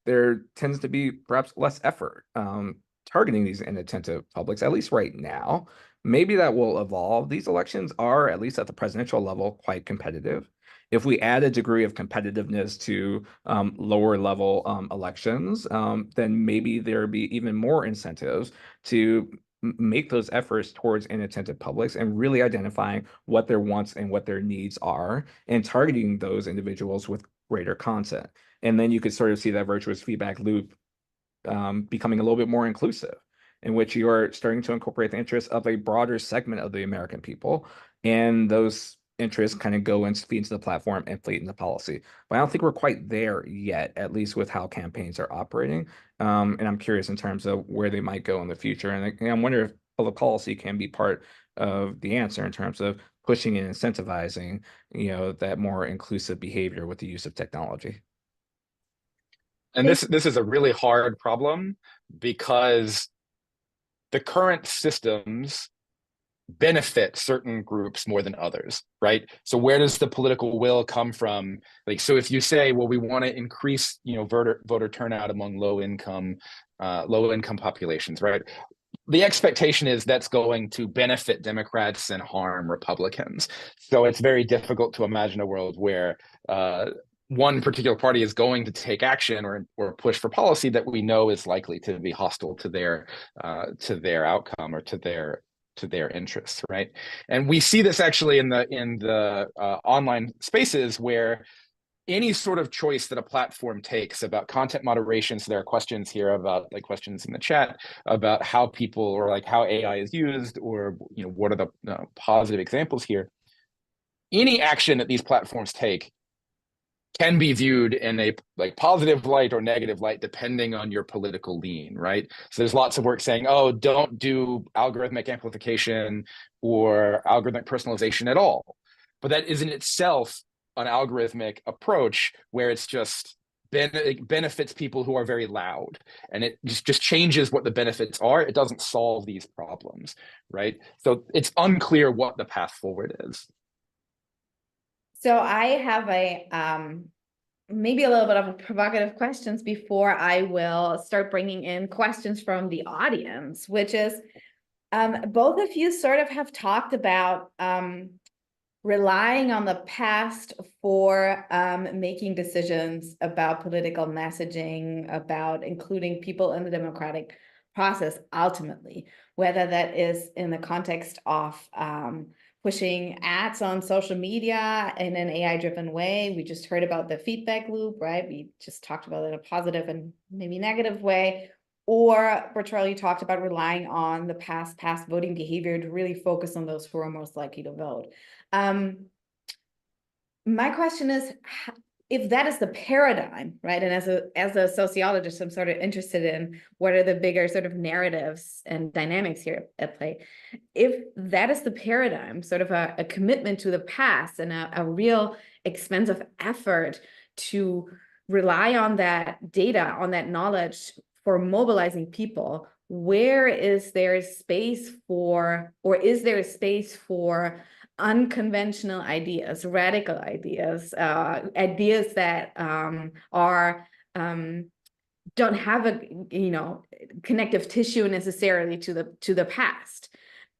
There tends to be perhaps less effort targeting these inattentive publics, at least right now. Maybe that will evolve. These elections are, at least at the presidential level, quite competitive. If we add a degree of competitiveness to lower level elections, then maybe there'd be even more incentives to make those efforts towards inattentive publics and really identifying what their wants and what their needs are and targeting those individuals with greater content. And then you could sort of see that virtuous feedback loop becoming a little bit more inclusive, in which you are starting to incorporate the interests of a broader segment of the American people, and those interests kind of go and feed into the platform and feed into policy. But I don't think we're quite there yet, at least with how campaigns are operating. And I'm curious in terms of where they might go in the future. And I'm wondering if public policy can be part of the answer in terms of pushing and incentivizing, that more inclusive behavior with the use of technology. And this is a really hard problem because the current systems benefit certain groups more than others, right? So where does the political will come from? Like, so if you say, well, we want to increase, voter turnout among low income populations, right? The expectation is that's going to benefit Democrats and harm Republicans. So it's very difficult to imagine a world where one particular party is going to take action or push for policy that we know is likely to be hostile to their outcome or to their interests, right? And we see this actually in the online spaces where any sort of choice that a platform takes about content moderation. So there are questions here about questions in the chat about how people or how AI is used, or what are the positive examples here. Any action that these platforms take can be viewed in a positive light or negative light depending on your political lean, right? So there's lots of work saying, oh, don't do algorithmic amplification or algorithmic personalization at all. But that is in itself an algorithmic approach where it's just it benefits people who are very loud, and it just changes what the benefits are. It doesn't solve these problems, right? So it's unclear what the path forward is. So I have a maybe a little bit of a provocative questions before I will start bringing in questions from the audience, which is both of you sort of have talked about relying on the past for making decisions about political messaging, about including people in the democratic process ultimately, whether that is in the context of pushing ads on social media in an AI-driven way. We just heard about the feedback loop, right? We just talked about it in a positive and maybe negative way. Or Bertrall, you talked about relying on the past voting behavior to really focus on those who are most likely to vote. My question is, if that is the paradigm, right? And as a sociologist, I'm sort of interested in what are the bigger sort of narratives and dynamics here at play. If that is the paradigm, sort of a commitment to the past and a real expensive effort to rely on that data, on that knowledge for mobilizing people, where is there space for, or is there space for unconventional ideas, radical ideas, ideas that don't have a connective tissue necessarily to the past?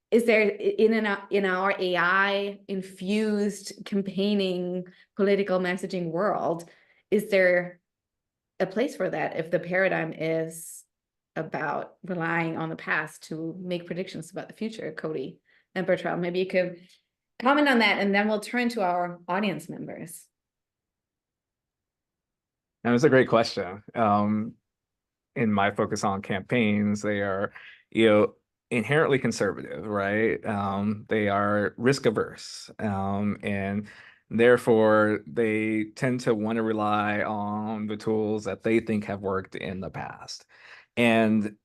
Is there in our AI infused campaigning political messaging world, is there a place for that if the paradigm is about relying on the past to make predictions about the future? Cody and Bertrall, maybe you could comment on that, and then we'll turn to our audience members. That was a great question. In my focus on campaigns, they are, inherently conservative, right? They are risk averse, and therefore they tend to want to rely on the tools that they think have worked in the past. And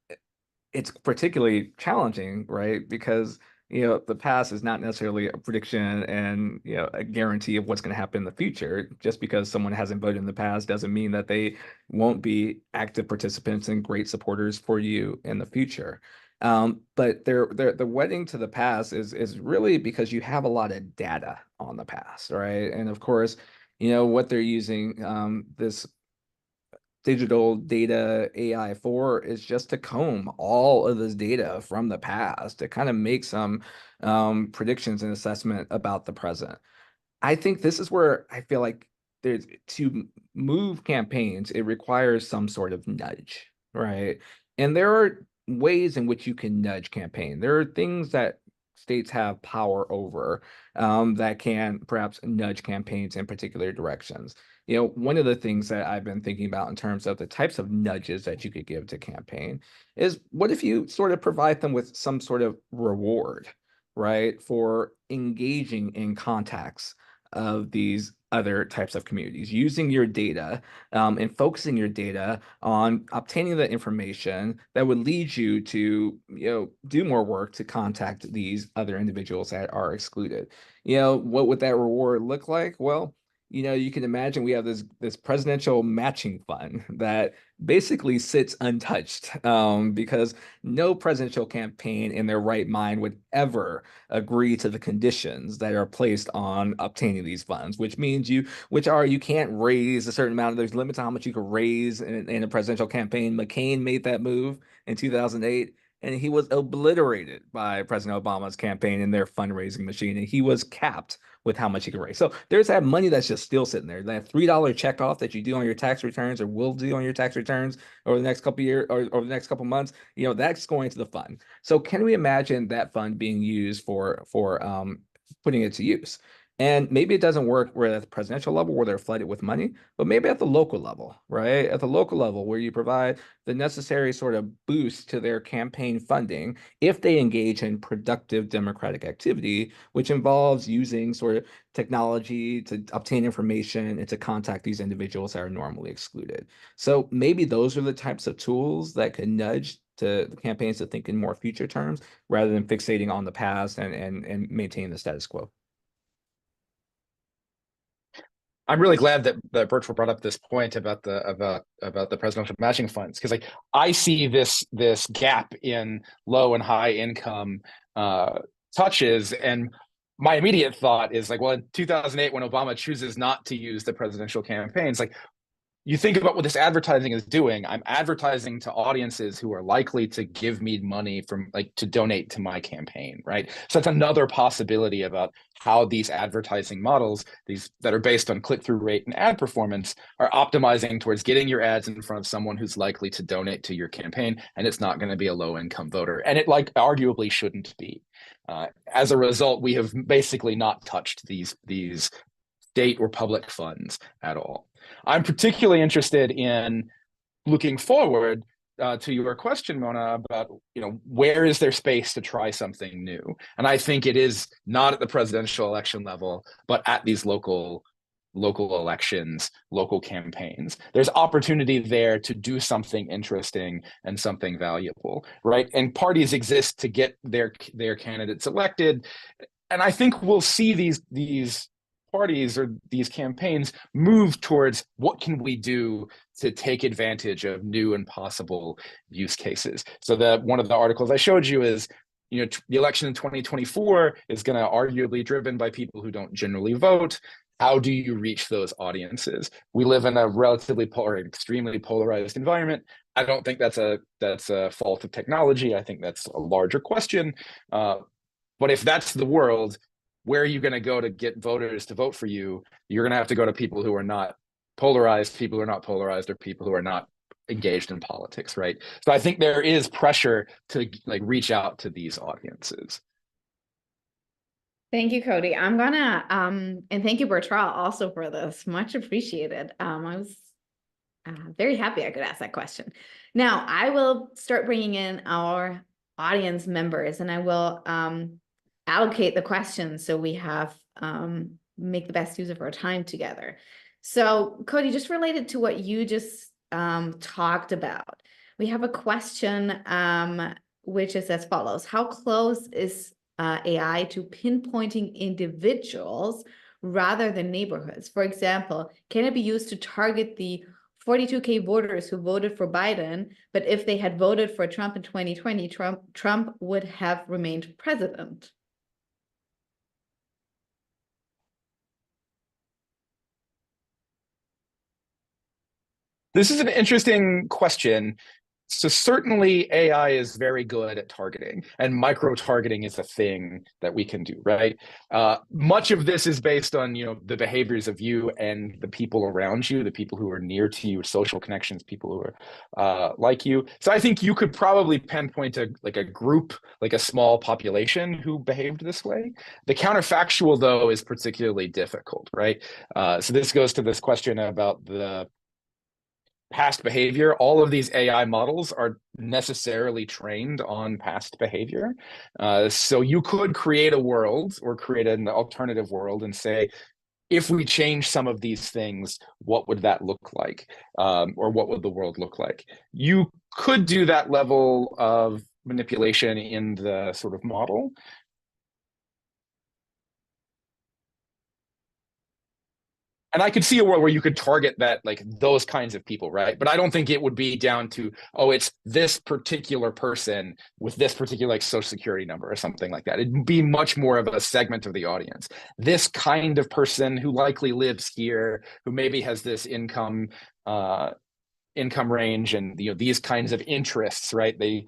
it's particularly challenging, right? Because the past is not necessarily a prediction and a guarantee of what's going to happen in the future. Just because someone hasn't voted in the past doesn't mean that they won't be active participants and great supporters for you in the future. But the wedding to the past is really because you have a lot of data on the past, right? And of course, what they're using this digital data AI for is just to comb all of this data from the past to kind of make some predictions and assessment about the present. I think this is where I feel like there's to move campaigns, it requires some sort of nudge, right? And there are ways in which you can nudge campaign. There are things that states have power over that can perhaps nudge campaigns in particular directions. One of the things that I've been thinking about in terms of the types of nudges that you could give to campaign is, what if you sort of provide them with some sort of reward, right, for engaging in contacts of these other types of communities, using your data and focusing your data on obtaining the information that would lead you to do more work to contact these other individuals that are excluded. What would that reward look like? Well, you can imagine we have this presidential matching fund that basically sits untouched because no presidential campaign in their right mind would ever agree to the conditions that are placed on obtaining these funds, which means you can't raise a certain amount. There's limits on how much you can raise in a presidential campaign. McCain made that move in 2008. And he was obliterated by President Obama's campaign and their fundraising machine. And he was capped with how much he could raise. So there's that money that's just still sitting there. That $3 checkoff that you do on your tax returns or will do on your tax returns over the next couple of years or over the next couple of months, that's going to the fund. So can we imagine that fund being used for putting it to use? And maybe it doesn't work where at the presidential level where they're flooded with money, but maybe at the local level, right? At the local level where you provide the necessary sort of boost to their campaign funding if they engage in productive democratic activity, which involves using sort of technology to obtain information and to contact these individuals that are normally excluded. So maybe those are the types of tools that could nudge to the campaigns to think in more future terms rather than fixating on the past and maintaining the status quo. I'm really glad that Bertrall brought up this point about the presidential matching funds, because like I see this gap in low and high income touches, and my immediate thought is like, well, in 2008, when Obama chooses not to use the presidential campaigns, like you think about what this advertising is doing. I'm advertising to audiences who are likely to give me money from like to donate to my campaign, right? So that's another possibility about how these advertising models, these that are based on click-through rate and ad performance, are optimizing towards getting your ads in front of someone who's likely to donate to your campaign, and it's not going to be a low-income voter, and it like arguably shouldn't be. As a result, we have basically not touched these state or public funds at all. I'm particularly interested in looking forward to your question, Mona, about where is there space to try something new? And I think it is not at the presidential election level, but at these local elections, local campaigns. There's opportunity there to do something interesting and something valuable, right? And parties exist to get their candidates elected. And I think we'll see these parties or these campaigns move towards what can we do to take advantage of new and possible use cases. So that one of the articles I showed you is, the election in 2024 is going to arguably driven by people who don't generally vote. How do you reach those audiences? We live in a relatively extremely polarized environment. I don't think that's a fault of technology. I think that's a larger question. But if that's the world, where are you going to go to get voters to vote for you? You're going to have to go to people who are not polarized, people who are not polarized, or people who are not engaged in politics, right? So I think there is pressure to like reach out to these audiences. Thank you, Cody. I'm gonna and thank you, Bertrall, also for this. Much appreciated. I was very happy I could ask that question. Now I will start bringing in our audience members, and I will allocate the questions so we have make the best use of our time together. So Cody, just related to what you just talked about, we have a question which is as follows: how close is AI to pinpointing individuals rather than neighborhoods? For example, can it be used to target the 42K voters who voted for Biden, but if they had voted for Trump in 2020, Trump would have remained president? This is an interesting question. So certainly AI is very good at targeting, and micro-targeting is a thing that we can do, right? Much of this is based on, the behaviors of you and the people around you, the people who are near to you, social connections, people who are like you. So I think you could probably pinpoint a group, like a small population who behaved this way. The counterfactual, though, is particularly difficult, right? So this goes to this question about the past behavior. All of these AI models are necessarily trained on past behavior. So you could create a world or create an alternative world and say, if we change some of these things, what would that look like? Or what would the world look like? You could do that level of manipulation in the sort of model. And I could see a world where you could target that, like those kinds of people, right? But I don't think it would be down to, oh, it's this particular person with this particular like social security number or something like that. It'd be much more of a segment of the audience. This kind of person who likely lives here, who maybe has this income range and these kinds of interests, right? They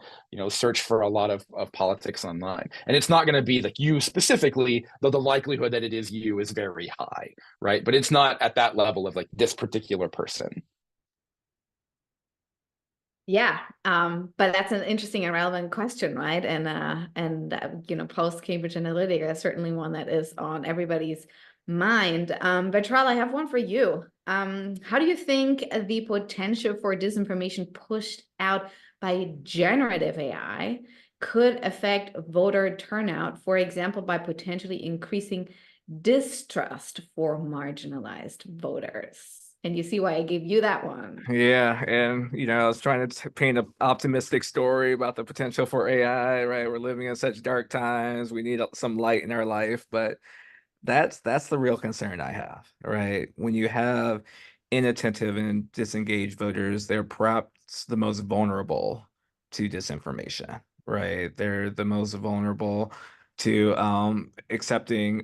search for a lot of politics online, and it's not going to be like you specifically, though the likelihood that it is you is very high, right? But it's not at that level of like this particular person. Yeah, but that's an interesting and relevant question, right? And post Cambridge Analytica is certainly one that is on everybody's mind. Bertrall, I have one for you. How do you think the potential for disinformation pushed out by generative AI could affect voter turnout, for example, by potentially increasing distrust for marginalized voters? And you see why I gave you that one. Yeah, and I was trying to paint an optimistic story about the potential for AI, right? We're living in such dark times. We need some light in our life, but That's the real concern I have, right? When you have inattentive and disengaged voters, they're perhaps the most vulnerable to disinformation, right? They're the most vulnerable to accepting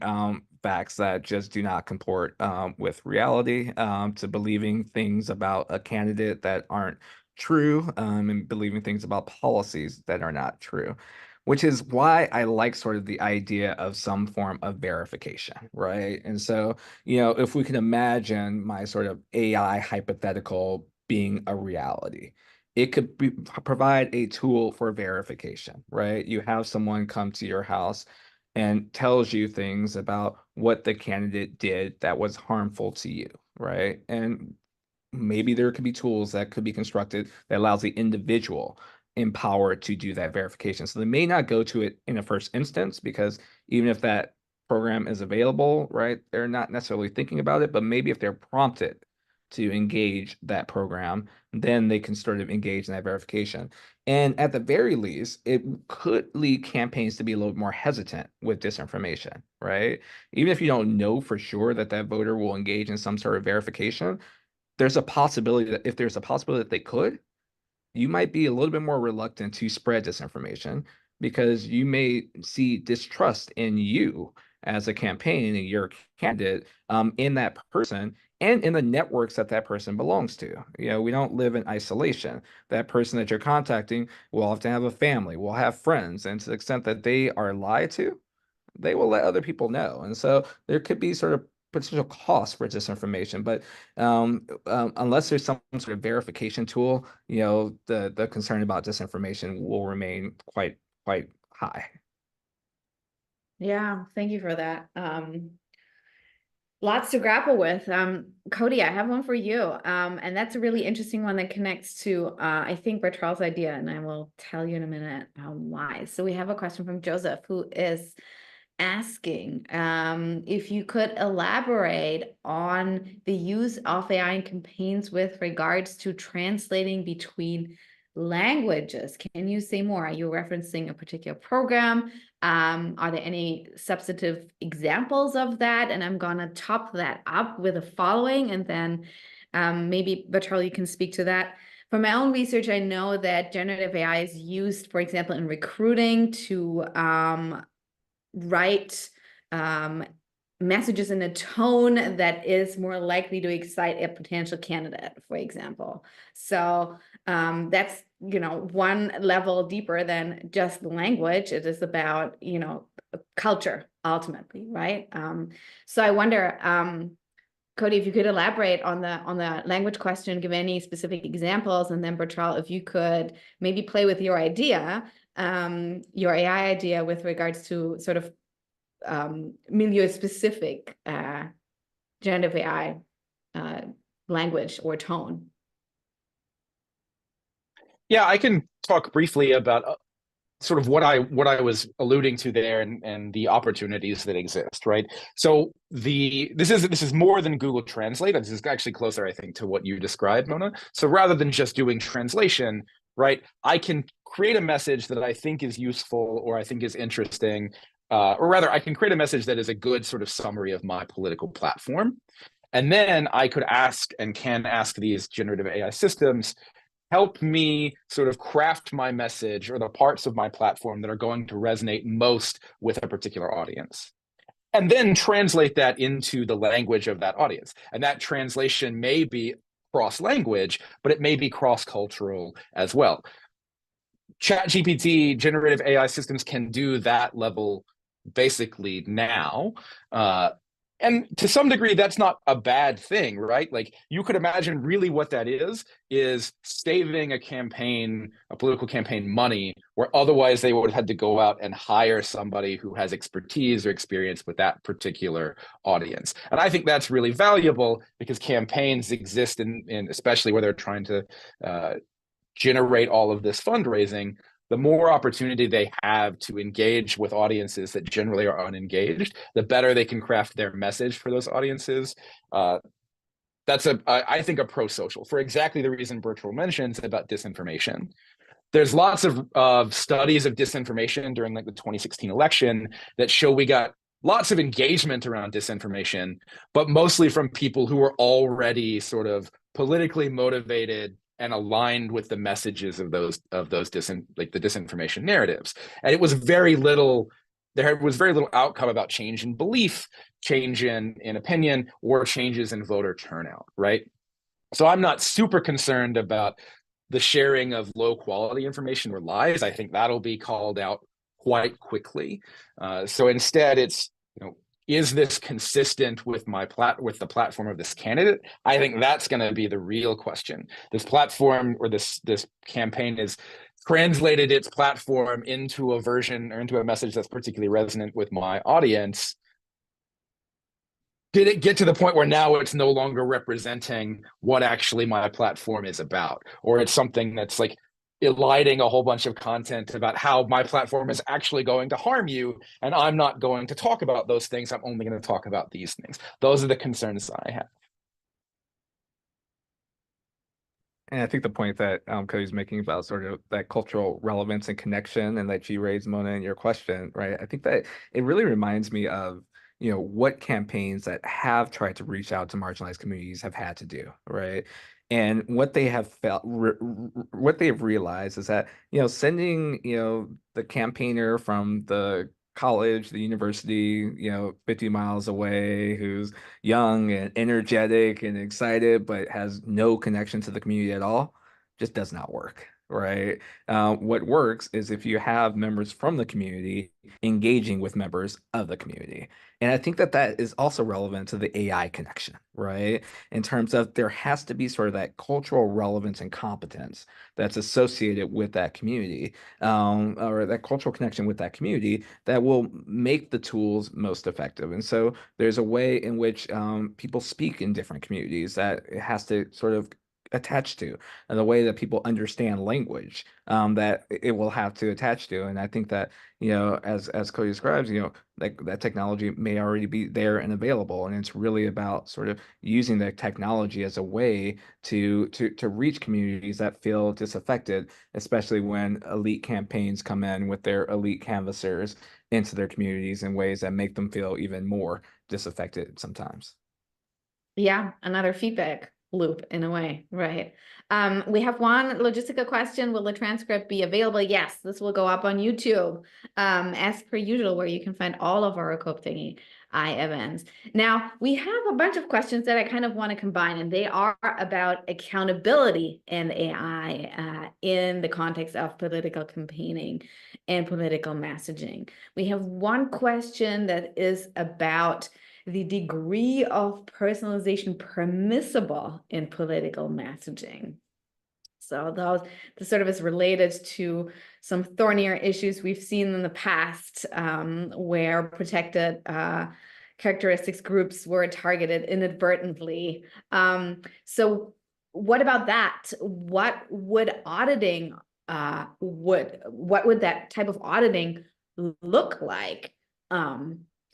facts that just do not comport with reality, to believing things about a candidate that aren't true, and believing things about policies that are not true, which is why I like sort of the idea of some form of verification, right? And so, if we can imagine my sort of AI hypothetical being a reality, it could provide a tool for verification, right? You have someone come to your house and tells you things about what the candidate did that was harmful to you, right? And maybe there could be tools that could be constructed that allows the individual empowered to do that verification. So they may not go to it in a first instance, because even if that program is available, right, they're not necessarily thinking about it, but maybe if they're prompted to engage that program, then they can sort of engage in that verification. And at the very least, it could lead campaigns to be a little more hesitant with disinformation, right? Even if you don't know for sure that that voter will engage in some sort of verification, there's a possibility that if there's a possibility that they could, you might be a little bit more reluctant to spread disinformation, because you may see distrust in you as a campaign and your candidate, in that person and in the networks that that person belongs to. We don't live in isolation. That person that you're contacting will often have a family, will have friends, and to the extent that they are lied to, they will let other people know. And so there could be sort of potential costs for disinformation, but unless there's some sort of verification tool, the concern about disinformation will remain quite high. Yeah, thank you for that. Lots to grapple with. Cody, I have one for you. And that's a really interesting one that connects to, I think, Bertrall's idea, and I will tell you in a minute why. So we have a question from Joseph, who is asking if you could elaborate on the use of AI in campaigns with regards to translating between languages. Can you say more? Are you referencing a particular program? Are there any substantive examples of that? And I'm gonna top that up with the following, and then maybe Bertrall, you can speak to that. From my own research, I know that generative AI is used, for example, in recruiting to write messages in a tone that is more likely to excite a potential candidate, for example. So that's, one level deeper than just the language. It is about, culture ultimately, right? So I wonder, Cody, if you could elaborate on the language question, give any specific examples, and then Bertrall, if you could maybe play with your idea, your AI idea with regards to sort of milieu-specific generative AI language or tone. Yeah, I can talk briefly about sort of what I was alluding to there, and the opportunities that exist, right? So this is more than Google Translate. This is actually closer, I think, to what you described, Mona. So rather than just doing translation, right, I can create a message that I think is useful or I think is interesting, or rather, I can create a message that is a good sort of summary of my political platform. And then I could ask and can ask these generative AI systems, help me sort of craft my message or the parts of my platform that are going to resonate most with a particular audience, and then translate that into the language of that audience. And that translation may be cross-language, but it may be cross-cultural as well. ChatGPT, generative AI systems can do that level basically now. And to some degree, that's not a bad thing, right? Like, you could imagine really what that is saving a campaign, a political campaign, money, where otherwise they would have had to go out and hire somebody who has expertise or experience with that particular audience. And I think that's really valuable, because campaigns exist in especially where they're trying to generate all of this fundraising. The more opportunity they have to engage with audiences that generally are unengaged, the better they can craft their message for those audiences. That's I think, a pro-social, for exactly the reason Bertrall mentions about disinformation. There's lots of studies of disinformation during like the 2016 election that show we got lots of engagement around disinformation, but mostly from people who were already sort of politically motivated and aligned with the messages of those the disinformation narratives. And it was very little, there was very little outcome about change in belief, change in opinion, or changes in voter turnout, right? So I'm not super concerned about the sharing of low quality information or lies. I think that'll be called out quite quickly. So instead, it's, is this consistent with with the platform of this candidate? I think that's going to be the real question. This platform or this campaign is translated its platform into a version or into a message that's particularly resonant with my audience. Did it get to the point where now it's no longer representing what actually my platform is about? Or it's something that's like eliding a whole bunch of content about how my platform is actually going to harm you, and I'm not going to talk about those things. I'm only going to talk about these things. Those are the concerns I have. And I think the point that Cody's making about sort of that cultural relevance and connection, and that you raised, Mona, in your question, right? I think that it really reminds me of, what campaigns that have tried to reach out to marginalized communities have had to do, right? And what they have felt, what they have realized is that, sending, the campaigner from the college, the university, 50 miles away, who's young and energetic and excited, but has no connection to the community at all, just does not work, right? What works is if you have members from the community engaging with members of the community. And I think that that is also relevant to the AI connection, right? In terms of there has to be sort of that cultural relevance and competence that's associated with that community, or that cultural connection with that community that will make the tools most effective. And so there's a way in which people speak in different communities that it has to sort of attach to, and the way that people understand language that it will have to attach to. And I think that, as Cody describes, like that technology may already be there and available, and it's really about sort of using the technology as a way to reach communities that feel disaffected, especially when elite campaigns come in with their elite canvassers into their communities in ways that make them feel even more disaffected sometimes. Yeah, another feedback loop in a way, right? We have one logistical question. Will the transcript be available? Yes, this will go up on YouTube, as per usual, where you can find all of our Co-opting AI events. Now, we have a bunch of questions that I kind of want to combine, and they are about accountability in AI in the context of political campaigning and political messaging. We have one question that is about the degree of personalization permissible in political messaging. So this sort of is related to some thornier issues we've seen in the past, where protected characteristics groups were targeted inadvertently. So what about that? What would auditing what would that type of auditing look like?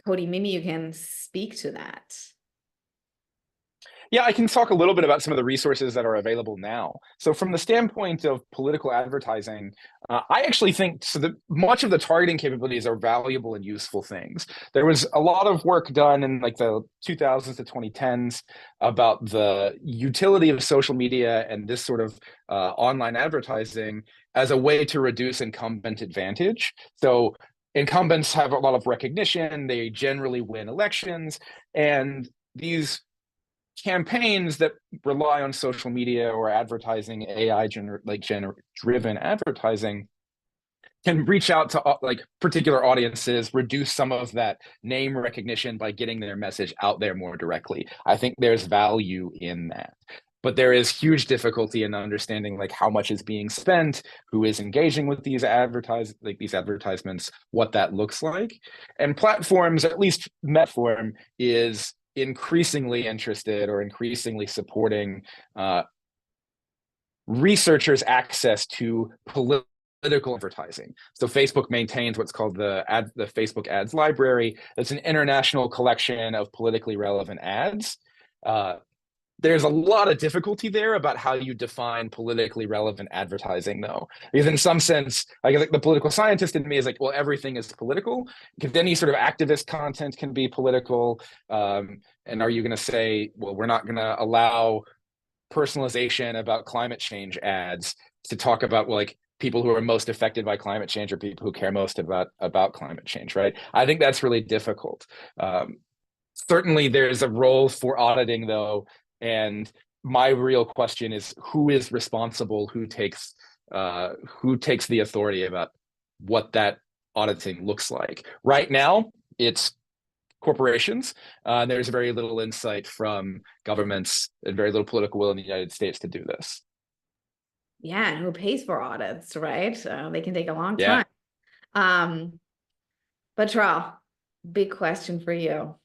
Cody, maybe you can speak to that. Yeah, I can talk a little bit about some of the resources that are available now. So from the standpoint of political advertising, I actually think much of the targeting capabilities are valuable and useful things. There was a lot of work done in like the 2000s to 2010s about the utility of social media and this sort of online advertising as a way to reduce incumbent advantage. So incumbents have a lot of recognition, they generally win elections, and these campaigns that rely on social media or advertising, AI driven advertising, can reach out to like particular audiences, reduce some of that name recognition by getting their message out there more directly. I think there's value in that. But there is huge difficulty in understanding like how much is being spent, who is engaging with these advertisements, what that looks like. And platforms, at least Metform, is increasingly interested or increasingly supporting researchers' access to political advertising. So Facebook maintains what's called the Facebook Ads Library. It's an international collection of politically relevant ads. There's a lot of difficulty there about how you define politically relevant advertising, though. Because in some sense, like the political scientist in me is like, well, everything is political. Because any sort of activist content can be political. And are you going to say, well, we're not going to allow personalization about climate change ads to talk about, well, like people who are most affected by climate change or people who care most about climate change, right? I think that's really difficult. Certainly, there's a role for auditing, though, and my real question is who is responsible, who takes the authority about what that auditing looks like. Right now, it's corporations. There's very little insight from governments and very little political will in the United States to do this. Yeah, and who pays for audits, right? They can take a long Yeah. time. Bertrall, big question for you.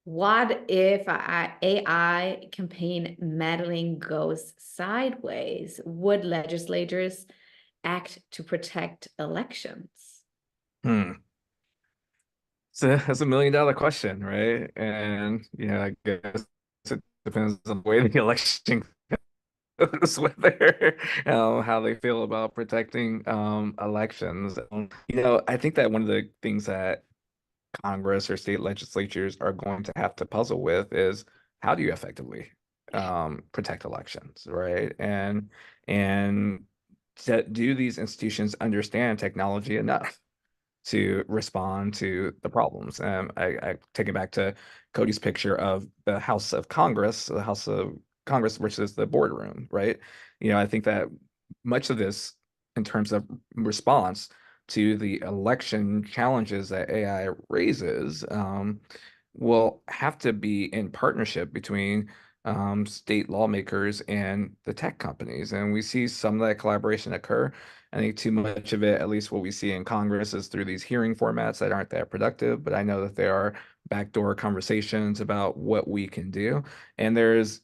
What if AI campaign meddling goes sideways? Would legislators act to protect elections? So that's $1 million question, right? And I guess it depends on the way the election goes, whether how they feel about protecting elections. I think that one of the things that Congress or state legislatures are going to have to puzzle with is how do you effectively protect elections, right? And do these institutions understand technology enough to respond to the problems? I take it back to Cody's picture of the House of Congress, the House of Congress versus the boardroom, right? I think that much of this, in terms of response to the election challenges that AI raises, will have to be in partnership between state lawmakers and the tech companies. And we see some of that collaboration occur. I think too much of it, at least what we see in Congress, is through these hearing formats that aren't that productive. But I know that there are backdoor conversations about what we can do. And there's,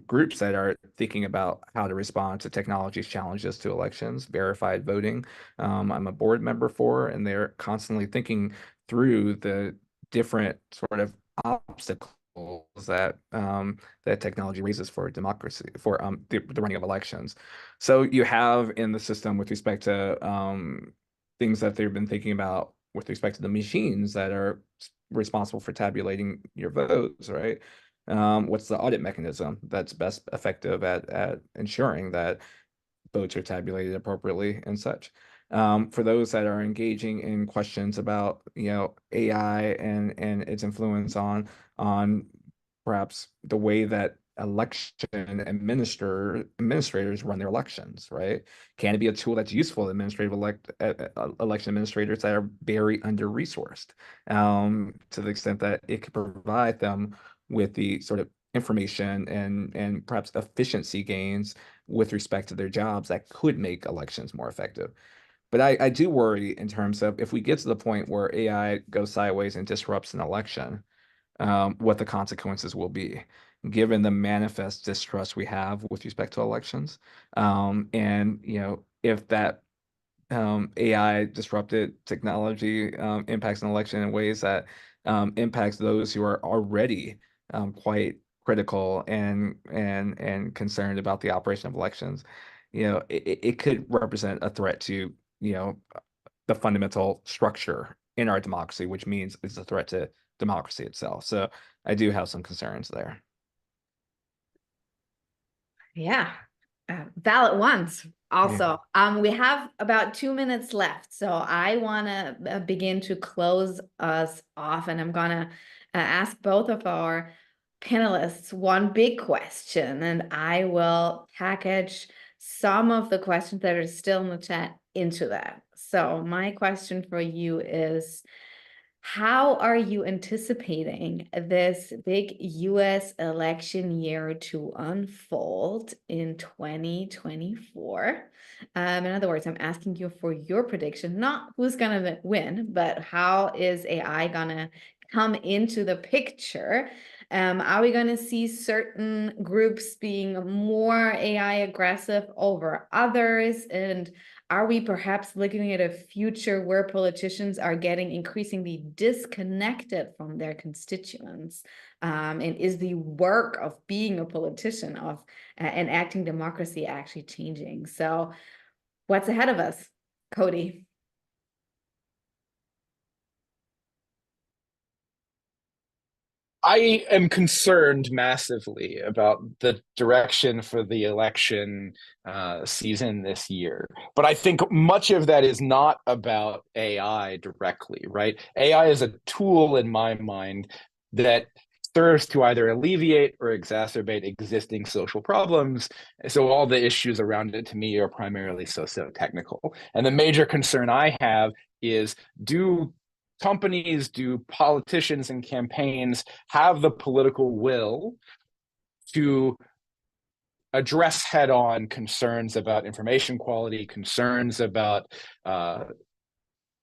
groups that are thinking about how to respond to technology's challenges to elections, verified voting. I'm a board member for, and they're constantly thinking through the different sort of obstacles that that technology raises for democracy, for the running of elections. So you have in the system, with respect to things that they've been thinking about with respect to the machines that are responsible for tabulating your votes, right? What's the audit mechanism that's best effective at ensuring that votes are tabulated appropriately and such? For those that are engaging in questions about AI and its influence on perhaps the way that election administrators run their elections, right? Can it be a tool that's useful to election administrators that are very under-resourced, to the extent that it could provide them with the sort of information and perhaps efficiency gains with respect to their jobs that could make elections more effective? But I do worry in terms of, if we get to the point where AI goes sideways and disrupts an election, what the consequences will be, given the manifest distrust we have with respect to elections. And if that AI disrupted technology impacts an election in ways that impacts those who are already quite critical and concerned about the operation of elections, it could represent a threat to the fundamental structure in our democracy, which means it's a threat to democracy itself. So I do have some concerns there. Yeah, valid ones. Also, we have about 2 minutes left, so I want to begin to close us off, and I'm gonna ask both of our panelists one big question, and I will package some of the questions that are still in the chat into that. So my question for you is, how are you anticipating this big US election year to unfold in 2024? In other words, I'm asking you for your prediction, not who's going to win, but how is AI going to come into the picture? Are we going to see certain groups being more AI aggressive over others? And Are we perhaps looking at a future where politicians are getting increasingly disconnected from their constituents? And is the work of being a politician, of enacting democracy, actually changing? So what's ahead of us, Cody? I am concerned massively about the direction for the election season this year. But I think much of that is not about AI directly, right? AI is a tool in my mind that serves to either alleviate or exacerbate existing social problems. So all the issues around it to me are primarily socio-technical. And the major concern I have is, do companies, do politicians and campaigns have the political will to address head-on concerns about information quality, concerns about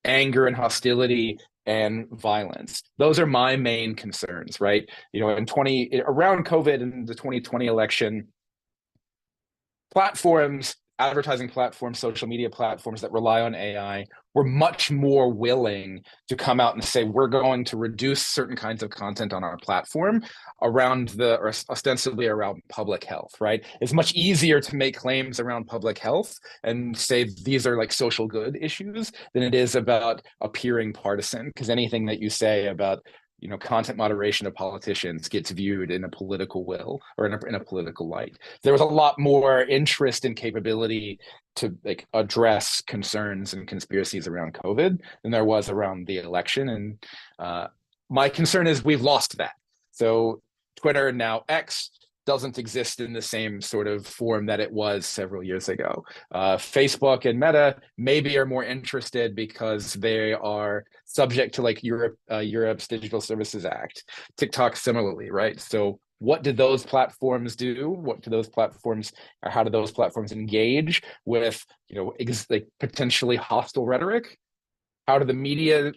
anger and hostility and violence? Those are my main concerns, right? Around COVID and the 2020 election, platforms, advertising platforms, social media platforms that rely on AI were much more willing to come out and say, we're going to reduce certain kinds of content on our platform or ostensibly around public health, right? It's much easier to make claims around public health and say these are like social good issues than it is about appearing partisan, because anything that you say about content moderation of politicians gets viewed in a political will or in a political light. There was a lot more interest and capability to address concerns and conspiracies around COVID than there was around the election. And my concern is we've lost that. So Twitter, now X, doesn't exist in the same sort of form that it was several years ago. Facebook and Meta maybe are more interested because they are subject to Europe's Digital Services Act. TikTok similarly, right? So what did those platforms do? What do those platforms, or how do those platforms engage with potentially hostile rhetoric? How do the media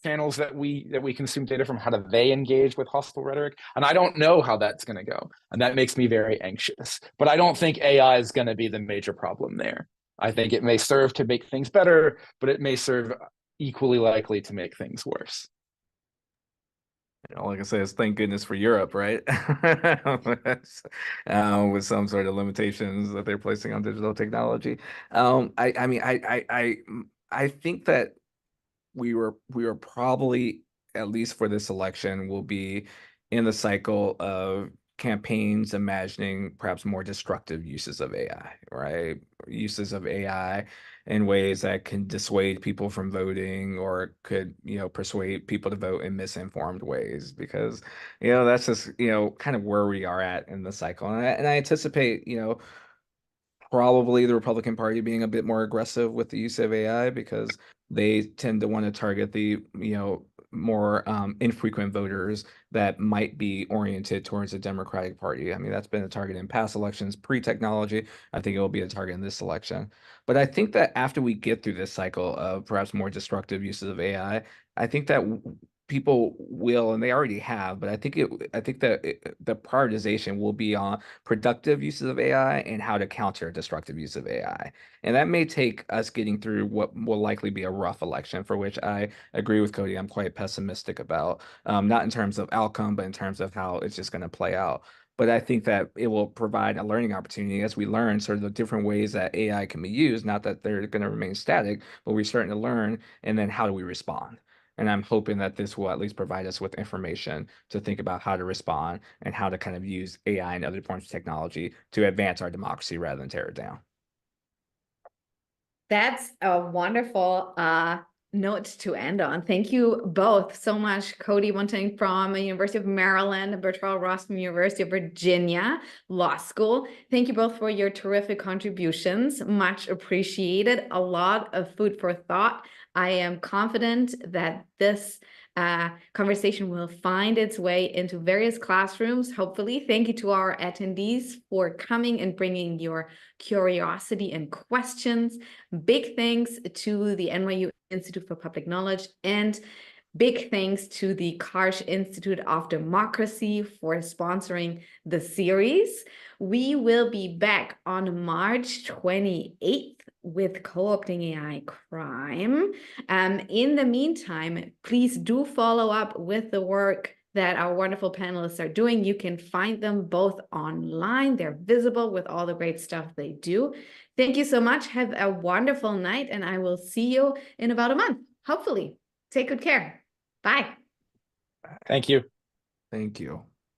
channels that we consume data from, how do they engage with hostile rhetoric? And I don't know how that's going to go, and that makes me very anxious. But I don't think AI is going to be the major problem there. I think it may serve to make things better, but it may serve equally likely to make things worse. Like I said, thank goodness for Europe, right? With some sort of limitations that they're placing on digital technology. I think that we were probably, at least for this election, will be in the cycle of campaigns imagining perhaps more destructive uses of AI, right? Uses of AI in ways that can dissuade people from voting, or could, persuade people to vote in misinformed ways, because, that's just, kind of where we are at in the cycle. And I anticipate, probably the Republican Party being a bit more aggressive with the use of AI, because they tend to want to target the, more infrequent voters that might be oriented towards the Democratic Party. I mean, that's been a target in past elections, pre-technology. I think it will be a target in this election. But I think that after we get through this cycle of perhaps more destructive uses of AI, I think that people will, and they already have, but I think that the prioritization will be on productive uses of AI and how to counter destructive use of AI. And that may take us getting through what will likely be a rough election, for which I agree with Cody. I'm quite pessimistic about, not in terms of outcome, but in terms of how it's just going to play out. But I think that it will provide a learning opportunity as we learn sort of the different ways that AI can be used, not that they're going to remain static, but we're starting to learn, and then how do we respond? And I'm hoping that this will at least provide us with information to think about how to respond and how to kind of use AI and other forms of technology to advance our democracy rather than tear it down. That's a wonderful note to end on. Thank you both so much. Cody Bunting from University of Maryland, Bertrall Ross from University of Virginia Law School. Thank you both for your terrific contributions. Much appreciated. A lot of food for thought. I am confident that this conversation will find its way into various classrooms, hopefully. Thank you to our attendees for coming and bringing your curiosity and questions. Big thanks to the NYU Institute for Public Knowledge and Big thanks to the Karsh Institute of Democracy for sponsoring the series. We will be back on March 28th with Co-opting AI Crime. In the meantime, please do follow up with the work that our wonderful panelists are doing. You can find them both online. They're visible with all the great stuff they do. Thank you so much. Have a wonderful night, and I will see you in about a month, hopefully. Take good care. Bye. Thank you. Thank you.